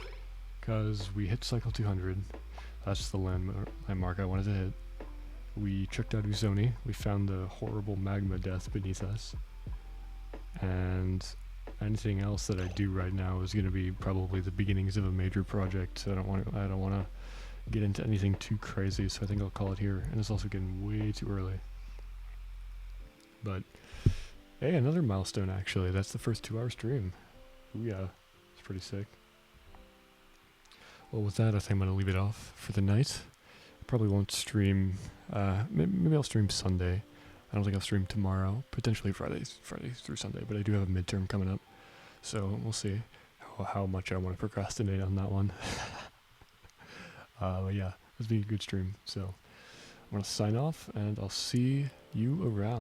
Because we hit cycle 200. That's the landmark I wanted to hit. We checked out ONI. We found the horrible magma death beneath us. And anything else that I do right now is going to be probably the beginnings of a major project. I don't want to get into anything too crazy, so I think I'll call it here. And it's also getting way too early. But hey, another milestone actually. That's the first 2-hour stream. Ooh yeah, it's pretty sick. Well, with that, I think I'm going to leave it off for the night. Probably won't stream, maybe I'll stream Sunday. I don't think I'll stream tomorrow, potentially Friday through Sunday, but I do have a midterm coming up. So we'll see how much I want to procrastinate on that one. But yeah, it's been a good stream. So I'm going to sign off and I'll see you around.